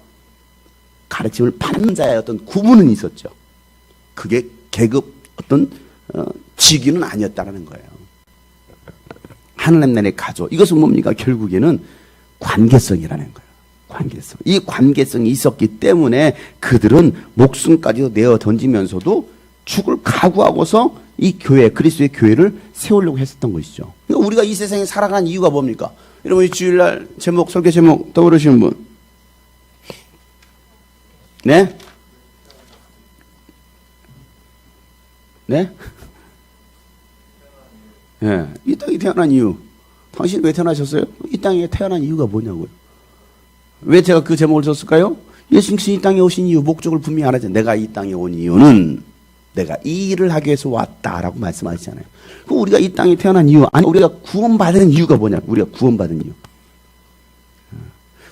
가르침을 받는 자의 어떤 구분은 있었죠. 그게 계급 어떤 직위는 아니었다는 거예요. 하나님 나라의 가족. 이것은 뭡니까? 결국에는 관계성이라는 거예요. 관계성. 이 관계성이 있었기 때문에 그들은 목숨까지도 내어 던지면서도 죽을 각오하고서 이 교회, 그리스도의 교회를 세우려고 했었던 것이죠. 그러니까 우리가 이 세상에 살아가는 이유가 뭡니까? 여러분, 이 주일날 제목, 설교 제목 떠오르시는 분? 네? 네? 네. 이 땅에 태어난 이유. 당신 왜 태어나셨어요? 이 땅에 태어난 이유가 뭐냐고요. 왜 제가 그 제목을 줬을까요? 예수님께서 이 땅에 오신 이유, 목적을 분명히 알아야죠. 내가 이 땅에 온 이유는 내가 이 일을 하기 위해서 왔다라고 말씀하시잖아요. 그럼 우리가 이 땅에 태어난 이유, 아니 우리가 구원받은 이유가 뭐냐고. 우리가 구원받은 이유.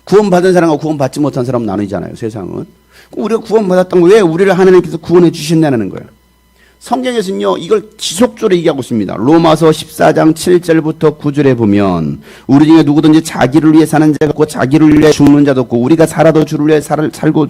구원받은 사람과 구원받지 못한 사람은 나누잖아요. 세상은. 우리가 구원받았던 거 왜 우리를 하나님께서 구원해 주셨냐는 거예요. 성경에서는요, 이걸 지속적으로 얘기하고 있습니다. 로마서 14장 7절부터 9절에 보면, 우리 중에 누구든지 자기를 위해 사는 자가 없고 자기를 위해 죽는 자도 없고, 우리가 살아도 주를 위해 살고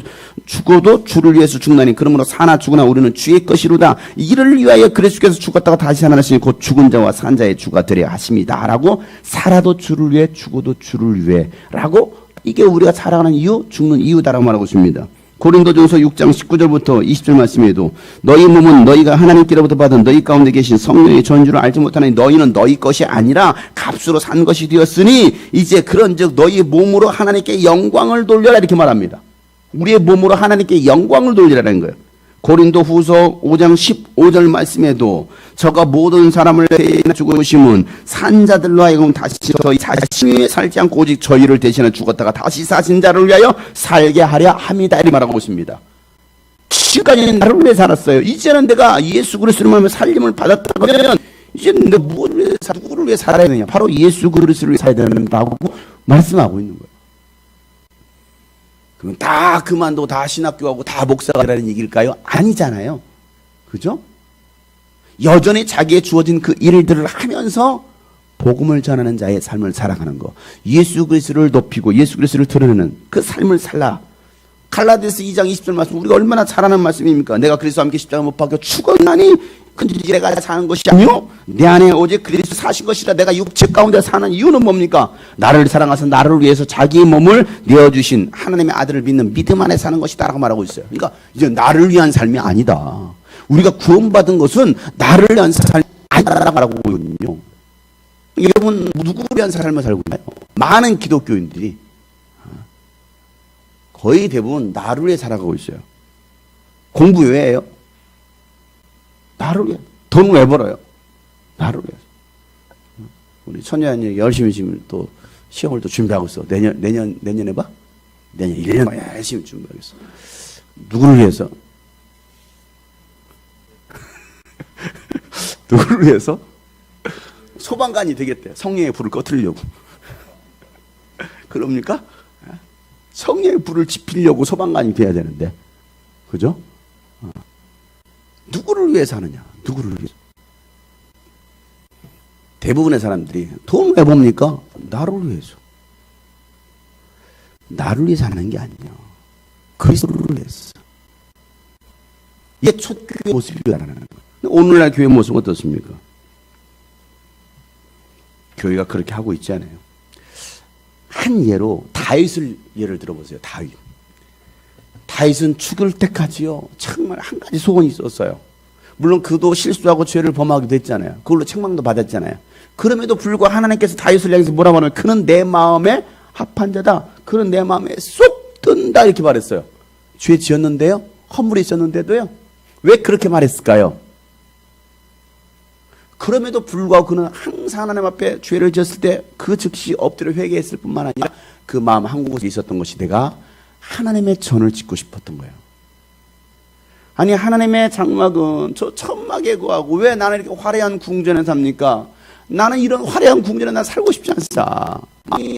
죽어도 주를 위해서 죽나니, 그러므로 사나 죽으나 우리는 주의 것이로다. 이를 위하여 그리스도께서 죽었다가 다시 살아나시니 곧 죽은 자와 산 자의 주가 되려 하십니다. 라고, 살아도 주를 위해 죽어도 주를 위해 라고, 이게 우리가 살아가는 이유, 죽는 이유다라고 말하고 있습니다. 고린도전서 6장 19절부터 20절 말씀에도 너희 몸은 너희가 하나님께로부터 받은 너희 가운데 계신 성령의 전주를 알지 못하니 너희는 너희 것이 아니라 값으로 산 것이 되었으니 이제 그런즉 너희 몸으로 하나님께 영광을 돌려라 이렇게 말합니다. 우리의 몸으로 하나님께 영광을 돌리라는 거예요. 고린도 후서 5장 15절 말씀에도 저가 모든 사람을 대신해 죽으심은 산자들로 하여금 다시 저희 자신이 살지 않고 오직 저희를 대신해 죽었다가 다시 사신 자를 위하여 살게 하려 합니다. 이렇게 말하고 있습니다. 지금까지는 나를 위해 살았어요. 이제는 내가 예수 그리스도를 만나며 살림을 받았다고 하면 이제는 내가 누구를 위해 살아야 되냐. 바로 예수 그리스도를 위해 살아야 된다고 말씀하고 있는 거예요. 그럼 다 그만두고 다 신학교하고 다 목사가 되라는 얘기일까요? 아니잖아요. 그죠? 여전히 자기의 주어진 그 일들을 하면서 복음을 전하는 자의 삶을 살아가는 거. 예수 그리스도를 높이고 예수 그리스도를 드러내는 그 삶을 살라. 갈라디아서 2장 20절 말씀, 우리가 얼마나 잘하는 말씀입니까? 내가 그리스도와 함께 십자가 못 박혀 죽었나니 근데 내가 사는 것이 아니요 내 안에 오직 그리스도 사신 것이라. 내가 육체 가운데 사는 이유는 뭡니까? 나를 사랑하셔서 나를 위해서 자기의 몸을 내어주신 하나님의 아들을 믿는 믿음 안에 사는 것이다 라고 말하고 있어요. 그러니까 이제 나를 위한 삶이 아니다. 우리가 구원받은 것은 나를 위한 삶이 아니다라고 말하고 있거든요. 여러분 누구를 위한 삶을 살고 있나요? 많은 기독교인들이 거의 대부분 나를 위해 살아가고 있어요. 공부 왜 해요? 나를 위해. 돈 왜 벌어요? 나를 위해. 우리 천여한이 열심히 지금 또 시험을 또 준비하고 있어. 내년에 봐? 내년 1년 열심히 준비하겠어. 누구를 위해서? 누구를 위해서? 소방관이 되겠대. 성령의 불을 꺼트리려고. 그럽니까? 성령의 불을 지피려고 소방관이 돼야 되는데. 그죠? 누구를 위해서 하느냐? 누구를 위해서? 대부분의 사람들이 돈 왜 봅니까? 나를 위해서. 나를 위해서 하는 게 아니에요. 그리스도를 위해서. 이게 초교회 모습이라는 거예요. 오늘날 교회 모습은 어떻습니까? 교회가 그렇게 하고 있지 않아요. 한 예로 다윗을 예를 들어보세요. 다윗은 죽을 때까지요, 정말 한 가지 소원이 있었어요. 물론 그도 실수하고 죄를 범하기도 했잖아요. 그걸로 책망도 받았잖아요. 그럼에도 불구하고 하나님께서 다윗을 향해서 뭐라고 하냐면 그는 내 마음에 합한 자다. 그는 내 마음에 쏙 든다 이렇게 말했어요. 죄 지었는데요, 허물이 있었는데도요. 왜 그렇게 말했을까요? 그럼에도 불구하고 그는 항상 하나님 앞에 죄를 지었을 때 그 즉시 엎드려 회개했을 뿐만 아니라 그 마음 한 곳에 있었던 것이 내가 하나님의 전을 짓고 싶었던 거예요. 아니 하나님의 장막은 저 천막에 거하고 왜 나는 이렇게 화려한 궁전에 삽니까? 나는 이런 화려한 궁전에 난 살고 싶지 않사.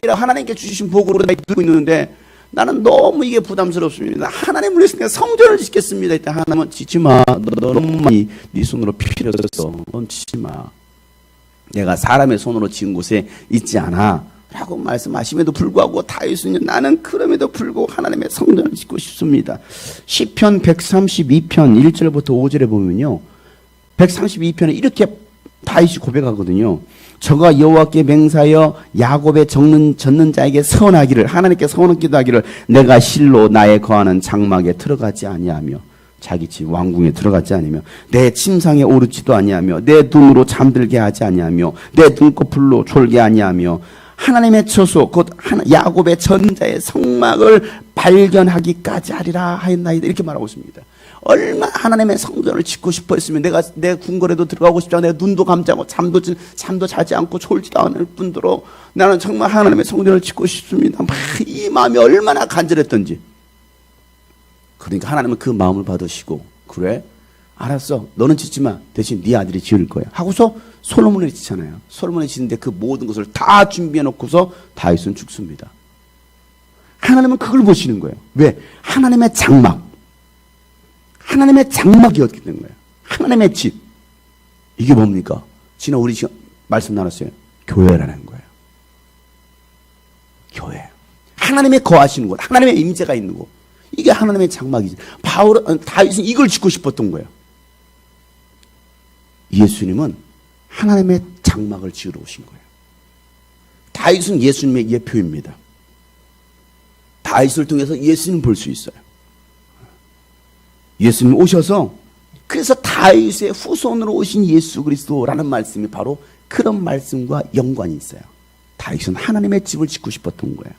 하나님께 주신 복으로 내가 누리고 있는데 나는 너무 이게 부담스럽습니다. 하나님을 위해서 내가 성전을 짓겠습니다. 이때 하나님은 짓지 마. 너무 많이 네 손으로 피려졌어. 넌 짓지 마. 내가 사람의 손으로 지은 곳에 있지 않아. 라고 말씀하심에도 불구하고 다윗은 나는 그럼에도 불구하고 하나님의 성전을 짓고 싶습니다. 시편 132편 1절부터 5절에 보면요. 132편에 이렇게 다윗이 고백하거든요. 저가 여호와께 맹세하여 야곱의 젖는 자에게 서원하기를, 하나님께 서원을 기도하기를, 내가 실로 나의 거하는 장막에 들어가지 아니하며, 자기 집 왕궁에 들어가지 아니하며, 내 침상에 오르지도 아니하며, 내 눈으로 잠들게 하지 아니하며, 내 눈꺼풀로 졸게 아니하며, 하나님의 처소 곧 야곱의 전자의 성막을 발견하기까지 하리라 하였나이다. 이렇게 말하고 있습니다. 얼마나 하나님의 성전을 짓고 싶어 했으면 내가 내 궁궐에도 들어가고 싶지 않아. 내 눈도 감지 않고 잠도 자지 않고 졸지도 않을 뿐더러 나는 정말 하나님의 성전을 짓고 싶습니다. 이 마음이 얼마나 간절했던지. 그러니까 하나님은 그 마음을 받으시고, 그래 알았어, 너는 짓지 마, 대신 네 아들이 지을 거야 하고서 솔로몬이 짓잖아요. 솔로몬이 짓는데 그 모든 것을 다 준비해 놓고서 다윗은 죽습니다. 하나님은 그걸 보시는 거예요. 왜? 하나님의 장막, 하나님의 장막이었기 때문에. 하나님의 집, 이게 뭡니까? 지난 우리 지금 말씀 나눴어요. 교회라는 거예요. 교회, 하나님의 거하시는 곳, 하나님의 임재가 있는 곳, 이게 하나님의 장막이지. 다윗은 이걸 짓고 싶었던 거예요. 예수님은 하나님의 장막을 지으러 오신 거예요. 다윗은 예수님의 예표입니다. 다윗을 통해서 예수님 볼 수 있어요. 예수님 오셔서, 그래서 다윗의 후손으로 오신 예수 그리스도라는 말씀이 바로 그런 말씀과 연관이 있어요. 다윗은 하나님의 집을 짓고 싶었던 거예요.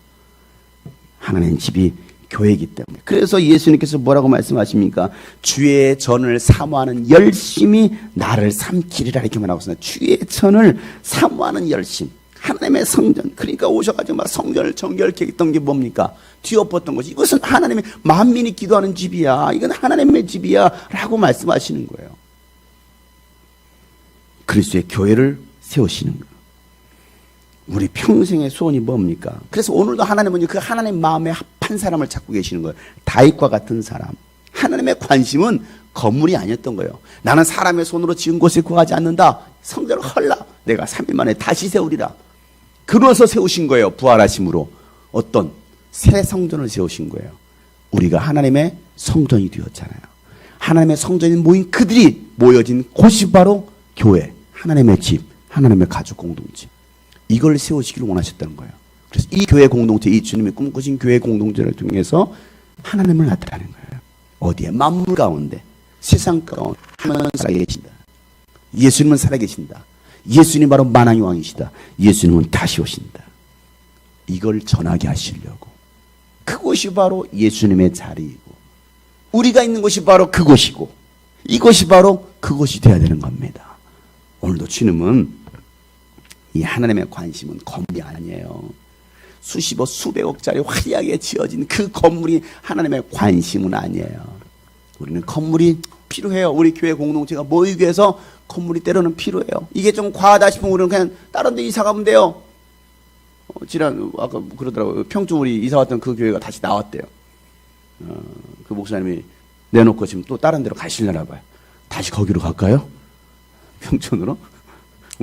하나님의 집이 교회이기 때문에. 그래서 예수님께서 뭐라고 말씀하십니까? 주의 전을 사모하는 열심이 나를 삼키리라, 이렇게 말하고 있습니다. 주의 전을 사모하는 열심, 하나님의 성전. 그러니까 오셔가지고 막 성전을 정결케 했던 게 뭡니까? 뒤엎었던 것이, 이것은 하나님의, 만민이 기도하는 집이야, 이건 하나님의 집이야 라고 말씀하시는 거예요. 그리스도의 교회를 세우시는 거예요. 우리 평생의 소원이 뭡니까? 그래서 오늘도 하나님은 그 하나님 마음에 합한 사람을 찾고 계시는 거예요. 다윗과 같은 사람. 하나님의 관심은 건물이 아니었던 거예요. 나는 사람의 손으로 지은 곳에 구하지 않는다. 성전을 헐라, 내가 3일 만에 다시 세우리라. 그러서 세우신 거예요. 부활하심으로 어떤 새 성전을 세우신 거예요. 우리가 하나님의 성전이 되었잖아요. 하나님의 성전이 모인 그들이 모여진 곳이 바로 교회, 하나님의 집, 하나님의 가족 공동체, 이걸 세우시기를 원하셨다는 거예요. 그래서 이 교회 공동체, 이 주님이 꿈꾸신 교회 공동체를 통해서 하나님을 나타내는 거예요. 어디에? 만물 가운데, 세상 가운데 하나님은 살아계신다. 예수님은 살아계신다. 예수님 바로 만왕의 왕이시다. 예수님은 다시 오신다. 이걸 전하게 하시려고. 그곳이 바로 예수님의 자리이고, 우리가 있는 곳이 바로 그곳이고, 이곳이 바로 그곳이 되어야 되는 겁니다. 오늘도 주님은, 이 하나님의 관심은 건물이 아니에요. 수십억 수백억짜리 화려하게 지어진 그 건물이 하나님의 관심은 아니에요. 우리는 건물이 필요해요. 우리 교회 공동체가 모이기 위해서 건물이 때로는 필요해요. 이게 좀 과하다 싶으면 우리는 그냥 다른 데 이사 가면 돼요. 지난 아까 그러더라고요. 평촌 우리 이사 왔던 그 교회가 다시 나왔대요. 그 목사님이 내놓고 지금 또 다른 데로 가시려나 봐요. 다시 거기로 갈까요? 평촌으로?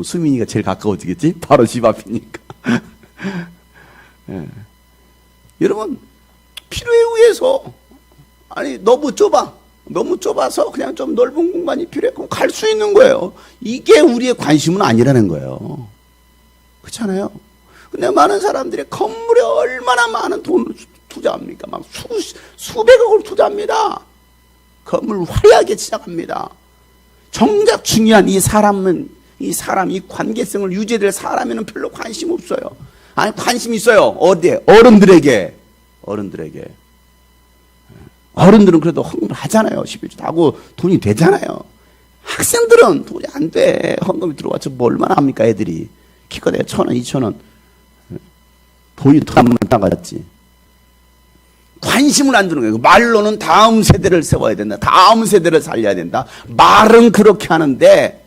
수민이가 제일 가까워지겠지? 바로 집 앞이니까. 예. 여러분, 필요에 의해서, 아니 너무 좁아, 너무 좁아서 그냥 좀 넓은 공간이 필요해. 그럼 갈 수 있는 거예요. 이게 우리의 관심은 아니라는 거예요. 그렇잖아요. 근데 많은 사람들이 건물에 얼마나 많은 돈을 투자합니까? 막 수백억을 투자합니다. 건물 화려하게 시작합니다. 정작 중요한 이 사람은, 이 관계성을 유지될 사람에는 별로 관심 없어요. 아니, 관심 있어요. 어디에? 어른들에게. 어른들은 그래도 헌금을 하잖아요. 11조 하고 돈이 되잖아요. 학생들은 돈이 안 돼. 헌금이 들어와서 뭐 얼마나 합니까, 애들이. 키가 내가 1,000원, 2,000원. 돈이 더 안 나가졌지. 관심을 안 주는 거예요. 말로는 다음 세대를 세워야 된다. 다음 세대를 살려야 된다. 말은 그렇게 하는데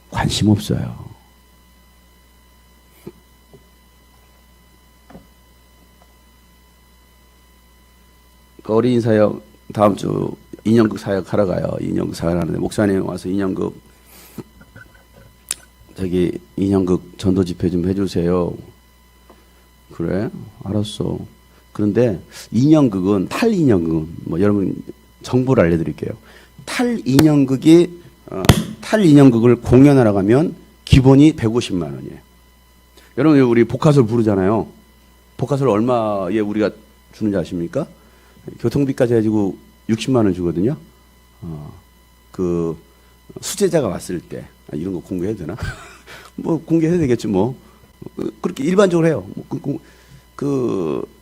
관심 없어요. 그 어린이 사역 다음 주 인형극 사역 하러 가요. 인형극 사역 하는데 목사님 와서 인형극 전도 집회 좀 해주세요. 그래? 알았어. 그런데 인형극은 탈인형극은 뭐 여러분 정보를 알려드릴게요. 탈인형극을 공연하러 가면 기본이 150만 원이에요. 여러분 우리 복화술 부르잖아요. 복화술 얼마에 우리가 주는지 아십니까? 교통비까지 해가지고 60만 원 주거든요. 그 수제자가 왔을 때 이런 거 공개해도 되나? 뭐 공개해도 되겠지 뭐. 그렇게 일반적으로 해요. 그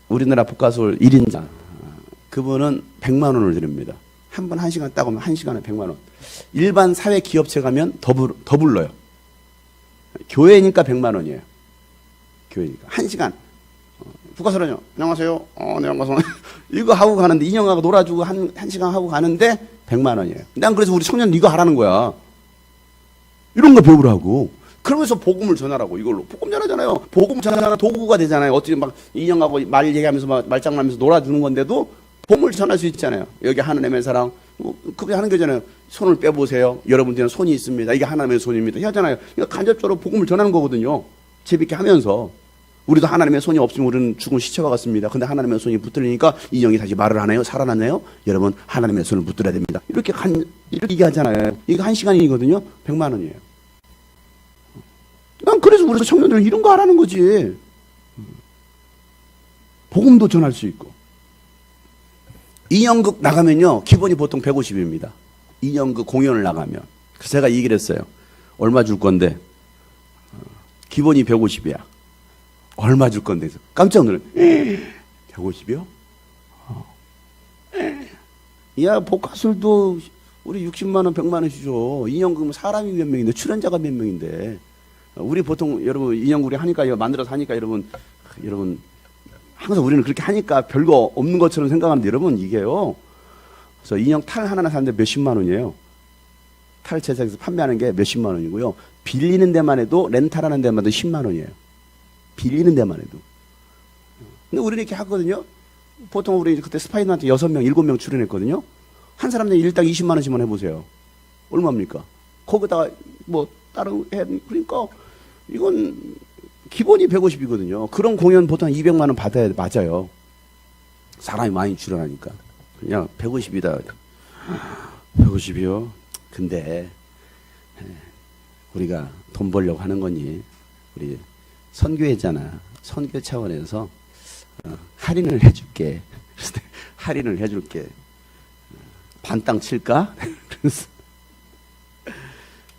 우리나라 복화술 1인자 그분은 100만 원을 드립니다. 한 번 1시간 따고 오면 1시간에 100만 원. 일반 사회 기업체 가면 더 불러요. 교회니까 100만 원이에요. 교회니까 1시간. 복화술은요. 안녕하세요. 네, 안녕하세요. 이거 하고 가는데 인형하고 놀아주고 한 시간 하고 가는데 100만 원이에요. 난 그래서 우리 청년 이거 하라는 거야. 이런 거 배우라고. 그러면서 복음을 전하라고 이걸로. 복음 전하잖아요. 복음 전하는 도구가 되잖아요. 어떻게 막 인형하고 말 얘기하면서 막 말장난하면서 놀아주는 건데도 복음을 전할 수 있잖아요. 여기 하나님의 사랑. 그게 하는 거잖아요. 손을 빼보세요. 여러분들은 손이 있습니다. 이게 하나님의 손입니다. 하잖아요. 그러니까 간접적으로 복음을 전하는 거거든요. 재밌게 하면서. 우리도 하나님의 손이 없으면 우리는 죽은 시체와 같습니다. 근데 하나님의 손이 붙들리니까 인형이 다시 말을 하네요. 살아났네요. 여러분 하나님의 손을 붙들어야 됩니다. 이렇게 얘기하잖아요. 이거 1시간이거든요. 100만 원이에요. 난 그래서 우리 청년들 이런 거 하라는 거지. 복음도 전할 수 있고. 인형극 나가면요. 기본이 보통 150입니다. 인형극 공연을 나가면. 그래서 제가 얘기를 했어요. 얼마 줄 건데? 기본이 150이야. 얼마 줄 건데? 깜짝 놀래. 150이요? 야, 복화술도 우리 60만 원, 100만 원 주죠. 인형극은 사람이 몇 명인데, 출연자가 몇 명인데. 우리 보통 여러분 인형극 하니까 이거 만들어서 하니까 여러분 항상 우리는 그렇게 하니까 별거 없는 것처럼 생각하는데 여러분 이게요. 그래서 인형 탈 하나 사는데 몇십만 원이에요. 탈 제작해서 판매하는 게 몇십만 원이고요. 빌리는 데만 해도 렌탈하는 데만 해도 10만 원이에요. 빌리는 데만 해도. 근데 우리는 이렇게 하거든요. 보통 우리 그때 스파이더한테 6명, 7명 출연했거든요. 한 사람당 일당 20만 원씩만 해보세요. 얼마입니까? 거기다가 뭐 다른 그러니까 이건 기본이 150이거든요. 그런 공연 보통 200만 원 받아야 맞아요. 사람이 많이 출연하니까. 그냥 150이다. 150이요? 근데 우리가 돈 벌려고 하는 거니 우리 선교회잖아. 선교 차원에서 할인을 해줄게. 할인을 해줄게. 반땅 칠까? 그래서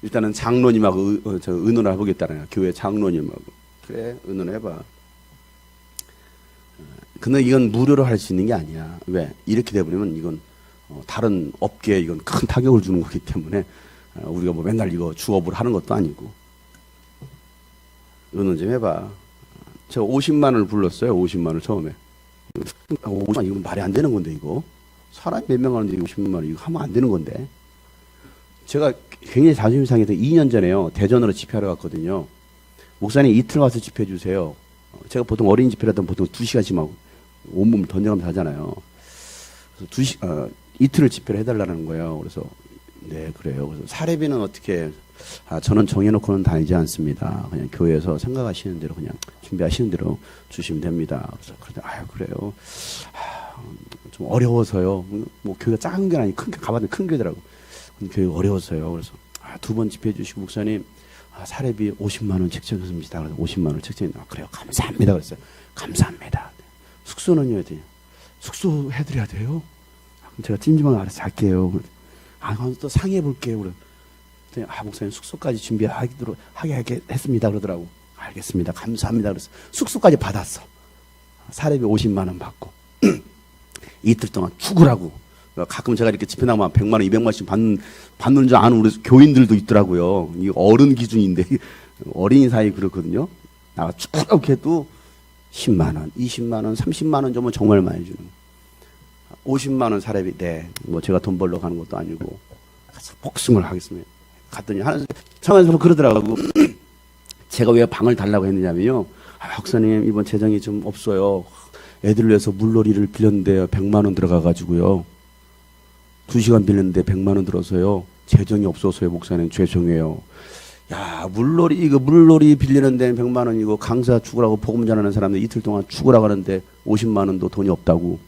일단은 장로님하고 의논을 해보겠다는 거야. 교회 장로님하고. 그래, 의논해봐. 근데 이건 무료로 할 수 있는 게 아니야. 왜? 이렇게 돼버리면 이건 다른 업계에 이건 큰 타격을 주는 거기 때문에 우리가 뭐 맨날 이거 주업을 하는 것도 아니고. 의논 좀 해봐. 제가 50만 원을 불렀어요. 50만 원을 처음에. 50만 원 이건 말이 안 되는 건데 이거. 사람이 몇 명 하는데 50만 원 이거 하면 안 되는 건데. 제가 굉장히 자존심 상해서 2년 전에요. 대전으로 집회하러 갔거든요. 목사님 이틀 와서 집회 주세요. 제가 보통 어린이 집회를 하던 보통 2시간씩 막 온몸을 던져가면서 하잖아요. 그래서 이틀을 집회를 해달라는 거예요. 그래서 네 그래요. 그래서 사례비는 어떻게? 저는 정해놓고는 다니지 않습니다. 그냥 교회에서 생각하시는 대로 그냥 준비하시는 대로 주시면 됩니다. 그래서 그래요. 좀 어려워서요. 뭐 교회가 작은 게 아니고 가봤는데 큰 교회더라고. 교회가 어려워서요. 그래서 2번 집회해 주시고 목사님 사례비 50만 원 책정했습니다. 그래서 50만 원 책정했는데 그래요. 감사합니다. 그랬어요. 감사합니다. 숙소는요? 숙소 해드려야 돼요? 그럼 제가 찜질방 알아서 할게요. 그럼 또 상의해 볼게요. 그랬더니 목사님 숙소까지 하게 했습니다. 그러더라고. 알겠습니다. 감사합니다. 그래서 숙소까지 받았어. 사례비 50만 원 받고 이틀 동안 죽으라고. 가끔 제가 이렇게 집회 나가면 100만 원, 200만 원씩 받는 줄 아는 우리 교인들도 있더라고요. 이게 어른 기준인데 어린이 사이 그렇거든요. 나가 쭉 해도 10만 원, 20만 원, 30만 원 정도 정말 많이 주는. 50만 원 사례비. 네, 뭐 제가 돈 벌러 가는 것도 아니고 가서 복숭을 하겠습니다. 갔더니 청와대에서 그러더라고. 제가 왜 방을 달라고 했느냐면요. 목사님 이번 재정이 좀 없어요. 애들을 위해서 물놀이를 빌렸는데 100만 원 들어가가지고요. 2시간 빌렸는데 100만 원 들어서요. 재정이 없어서요. 목사님 죄송해요. 야, 물놀이 빌리는 데는 100만 원이고 강사 죽으라고 복음 전하는 사람들 이틀 동안 죽으라고 하는데 50만 원도 돈이 없다고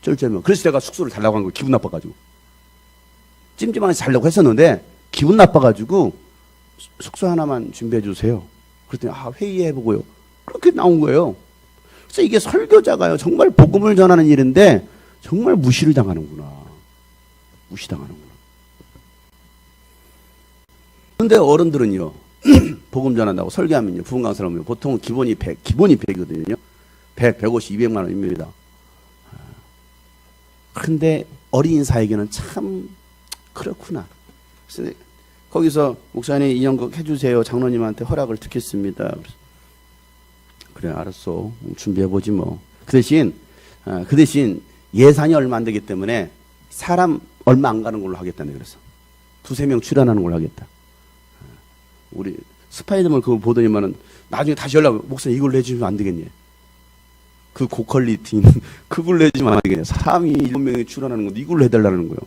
쩔쩔면. 그래서 내가 숙소를 달라고 한 거예요. 기분 나빠가지고. 찜찜하게 자려고 했었는데 기분 나빠가지고 숙소 하나만 준비해 주세요. 그랬더니 회의해보고요. 그렇게 나온 거예요. 그래서 이게 설교자가요. 정말 복음을 전하는 일인데 정말 무시를 당하는구나. 무시당하는구나. 근데 어른들은요. 복음 전한다고 설교하면요. 부흥 강사를 하면 보통 기본이 100이거든요. 100, 150, 200만 원입니다. 근데 어린 사에게는 참 그렇구나. 그래서 거기서 목사님 이 연극 해주세요. 장로님한테 허락을 듣겠습니다. 그래 알았어. 준비해보지 뭐. 그 대신 예산이 얼마 안 되기 때문에 사람 얼마 안 가는 걸로 하겠다네. 그래서 2-3명 출연하는 걸로 하겠다. 우리 스파이더맨 그거 보더니만은 나중에 다시 목사님 이걸로 해주면 안 되겠니? 그 고퀄리티 있는 그걸로 해주면 안 되겠냐? 7명이 출연하는 건데 이걸로 해달라는 거예요.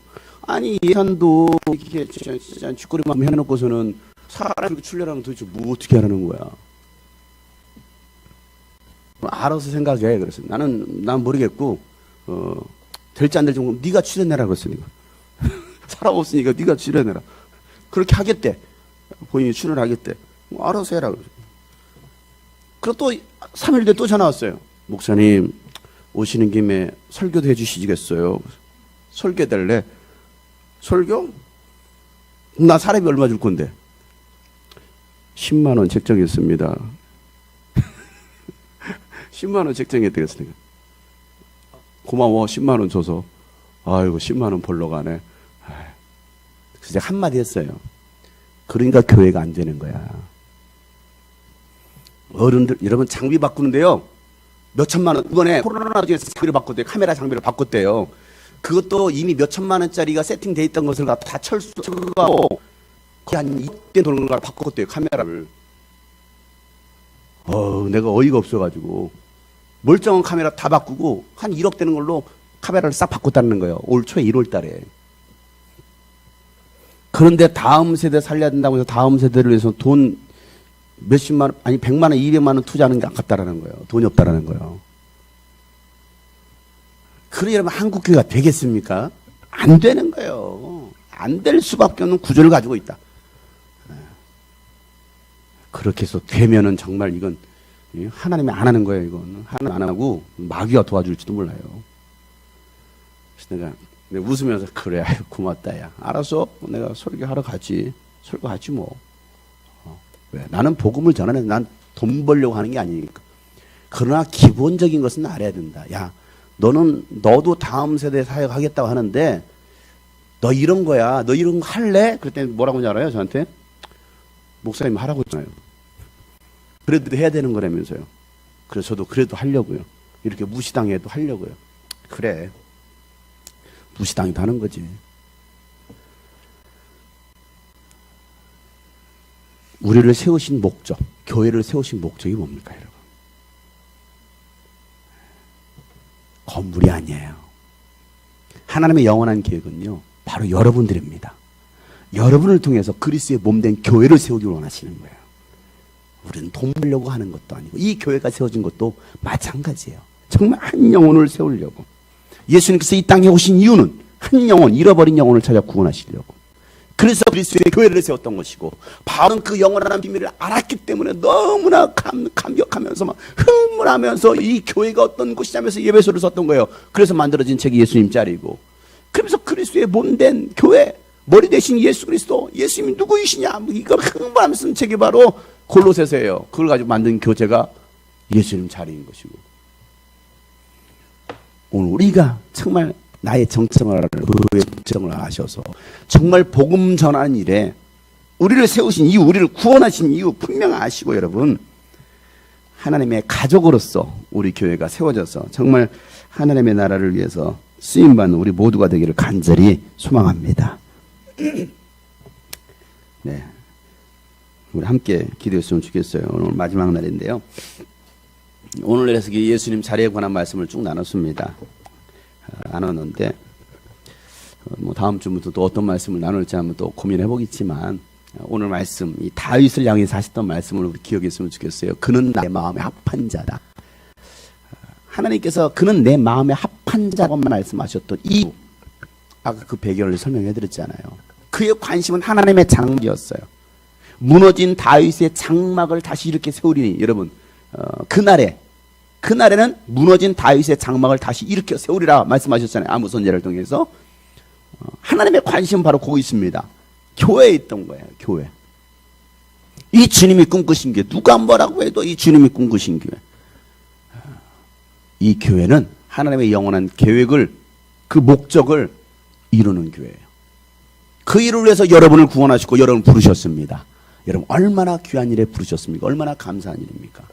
아니 예산도 이렇게 진짜 쥐꼬리만 해놓고서는 사람 그렇게 출연하면 도대체 뭐 어떻게 하라는 거야? 알아서 생각해. 그래서 난 모르겠고 될지 안 될지 네가 출연해라 그랬으니까 사람 없으니까 네가 출연해라. 그렇게 하겠대. 본인이 출연하겠대. 알아서 해라. 그리고 또 3일 뒤에 또 전화 왔어요. 목사님 오시는 김에 설교도 해주시겠어요? 설교해달래. 설교? 나 사람이 얼마 줄 건데? 10만 원 책정했습니다. 10만 원 책정했대. 그랬으니까 고마워. 10만 원 줘서. 아이고 10만 원 벌러 가네. 그래서 제가 한마디 했어요. 그러니까 교회가 안 되는 거야. 어른들 여러분 장비 바꾸는데요. 몇 천만 원. 이번에 코로나 중에 장비를 바꿨대요. 카메라 장비를 바꿨대요. 그것도 이미 몇 천만 원짜리가 세팅돼 있던 것을 다 철수하고 거의 한 2대 도는 걸 바꿨대요. 카메라를. 내가 어이가 없어가지고 멀쩡한 카메라 다 바꾸고 한 1억 되는 걸로 카메라를 싹 바꿨다는 거예요. 올 초에 1월 달에. 그런데 다음 세대 살려야 된다고 해서 다음 세대를 위해서 돈 몇십만 원, 아니 100만 원, 200만 원 투자하는 게 아깝다라는 거예요. 돈이 없다라는 거예요. 그래 여러분 한국교회가 되겠습니까? 안 되는 거예요. 안 될 수밖에 없는 구조를 가지고 있다. 그렇게 해서 되면은 정말 이건 하나님이 안 하는 거예요. 이건 하나님 안 하고 마귀가 도와줄지도 몰라요. 그래서 내가 웃으면서 그래 고맙다 야. 알았어. 내가 설교하러 가지. 설교하지 뭐. 왜? 나는 복음을 전하는 난 돈 벌려고 하는 게 아니니까. 그러나 기본적인 것은 알아야 된다. 야, 너도 다음 세대 사역하겠다고 하는데 너 이런 거야. 너 이런 거 할래? 그랬더니 뭐라고 하는지 알아요? 저한테? 목사님 하라고 했잖아요. 그래도 해야 되는 거라면서요. 그래서 저도 그래도 하려고요. 이렇게 무시당해도 하려고요. 그래. 무시당해도 하는 거지. 우리를 세우신 목적, 교회를 세우신 목적이 뭡니까, 여러분? 건물이 아니에요. 하나님의 영원한 계획은요, 바로 여러분들입니다. 여러분을 통해서 그리스도의 몸된 교회를 세우기를 원하시는 거예요. 우리는 돈 벌려고 하는 것도 아니고 이 교회가 세워진 것도 마찬가지예요. 정말 한 영혼을 세우려고. 예수님께서 이 땅에 오신 이유는 한 영혼, 잃어버린 영혼을 찾아 구원하시려고. 그래서 그리스도의 교회를 세웠던 것이고 바울은 그 영원한 비밀을 알았기 때문에 너무나 감격하면서 막 흥분하면서 이 교회가 어떤 곳이냐면서 예배소를 썼던 거예요. 그래서 만들어진 책이 예수님 짤이고 그래서 그리스도의 몸된 교회 머리 대신 예수 그리스도 예수님이 누구이시냐 이걸 흥분하면서 쓴 책이 바로 골로새서예요. 그걸 가지고 만든 교재가 예수님 자리인 것이고 오늘 우리가 정말 나의 정체를 그의 정체를 아셔서 정말 복음 전하는 일에 우리를 세우신 이유, 우리를 구원하신 이유 분명 아시고 여러분 하나님의 가족으로서 우리 교회가 세워져서 정말 하나님의 나라를 위해서 쓰임받는 우리 모두가 되기를 간절히 소망합니다. 네, 우리 함께 기도했으면 좋겠어요. 오늘 마지막 날인데요. 오늘 예수님 자리에 관한 말씀을 쭉 나눴습니다. 나눴는데 뭐 다음 주부터 또 어떤 말씀을 나눌지 한번 또 고민해 보겠지만 오늘 말씀, 이 다윗을 향해서 하셨던 말씀을 우리 기억했으면 좋겠어요. 그는 내 마음에 합한 자다. 하나님께서 그는 내 마음에 합한 자라고만 말씀하셨던 이유, 아까 그 배경을 설명해 드렸잖아요. 그의 관심은 하나님의 장막이었어요. 무너진 다윗의 장막을 다시 이렇게 세우리니, 여러분, 그날에는 무너진 다윗의 장막을 다시 일으켜 세우리라 말씀하셨잖아요. 아모스 선지자를 통해서. 하나님의 관심은 바로 거기 있습니다. 교회에 있던 거예요. 교회. 이 주님이 꿈꾸신 교회, 누가 뭐라고 해도 이 주님이 꿈꾸신 교회. 이 교회는 하나님의 영원한 계획을, 그 목적을 이루는 교회예요. 그 일을 위해서 여러분을 구원하시고 여러분을 부르셨습니다. 여러분 얼마나 귀한 일에 부르셨습니까? 얼마나 감사한 일입니까?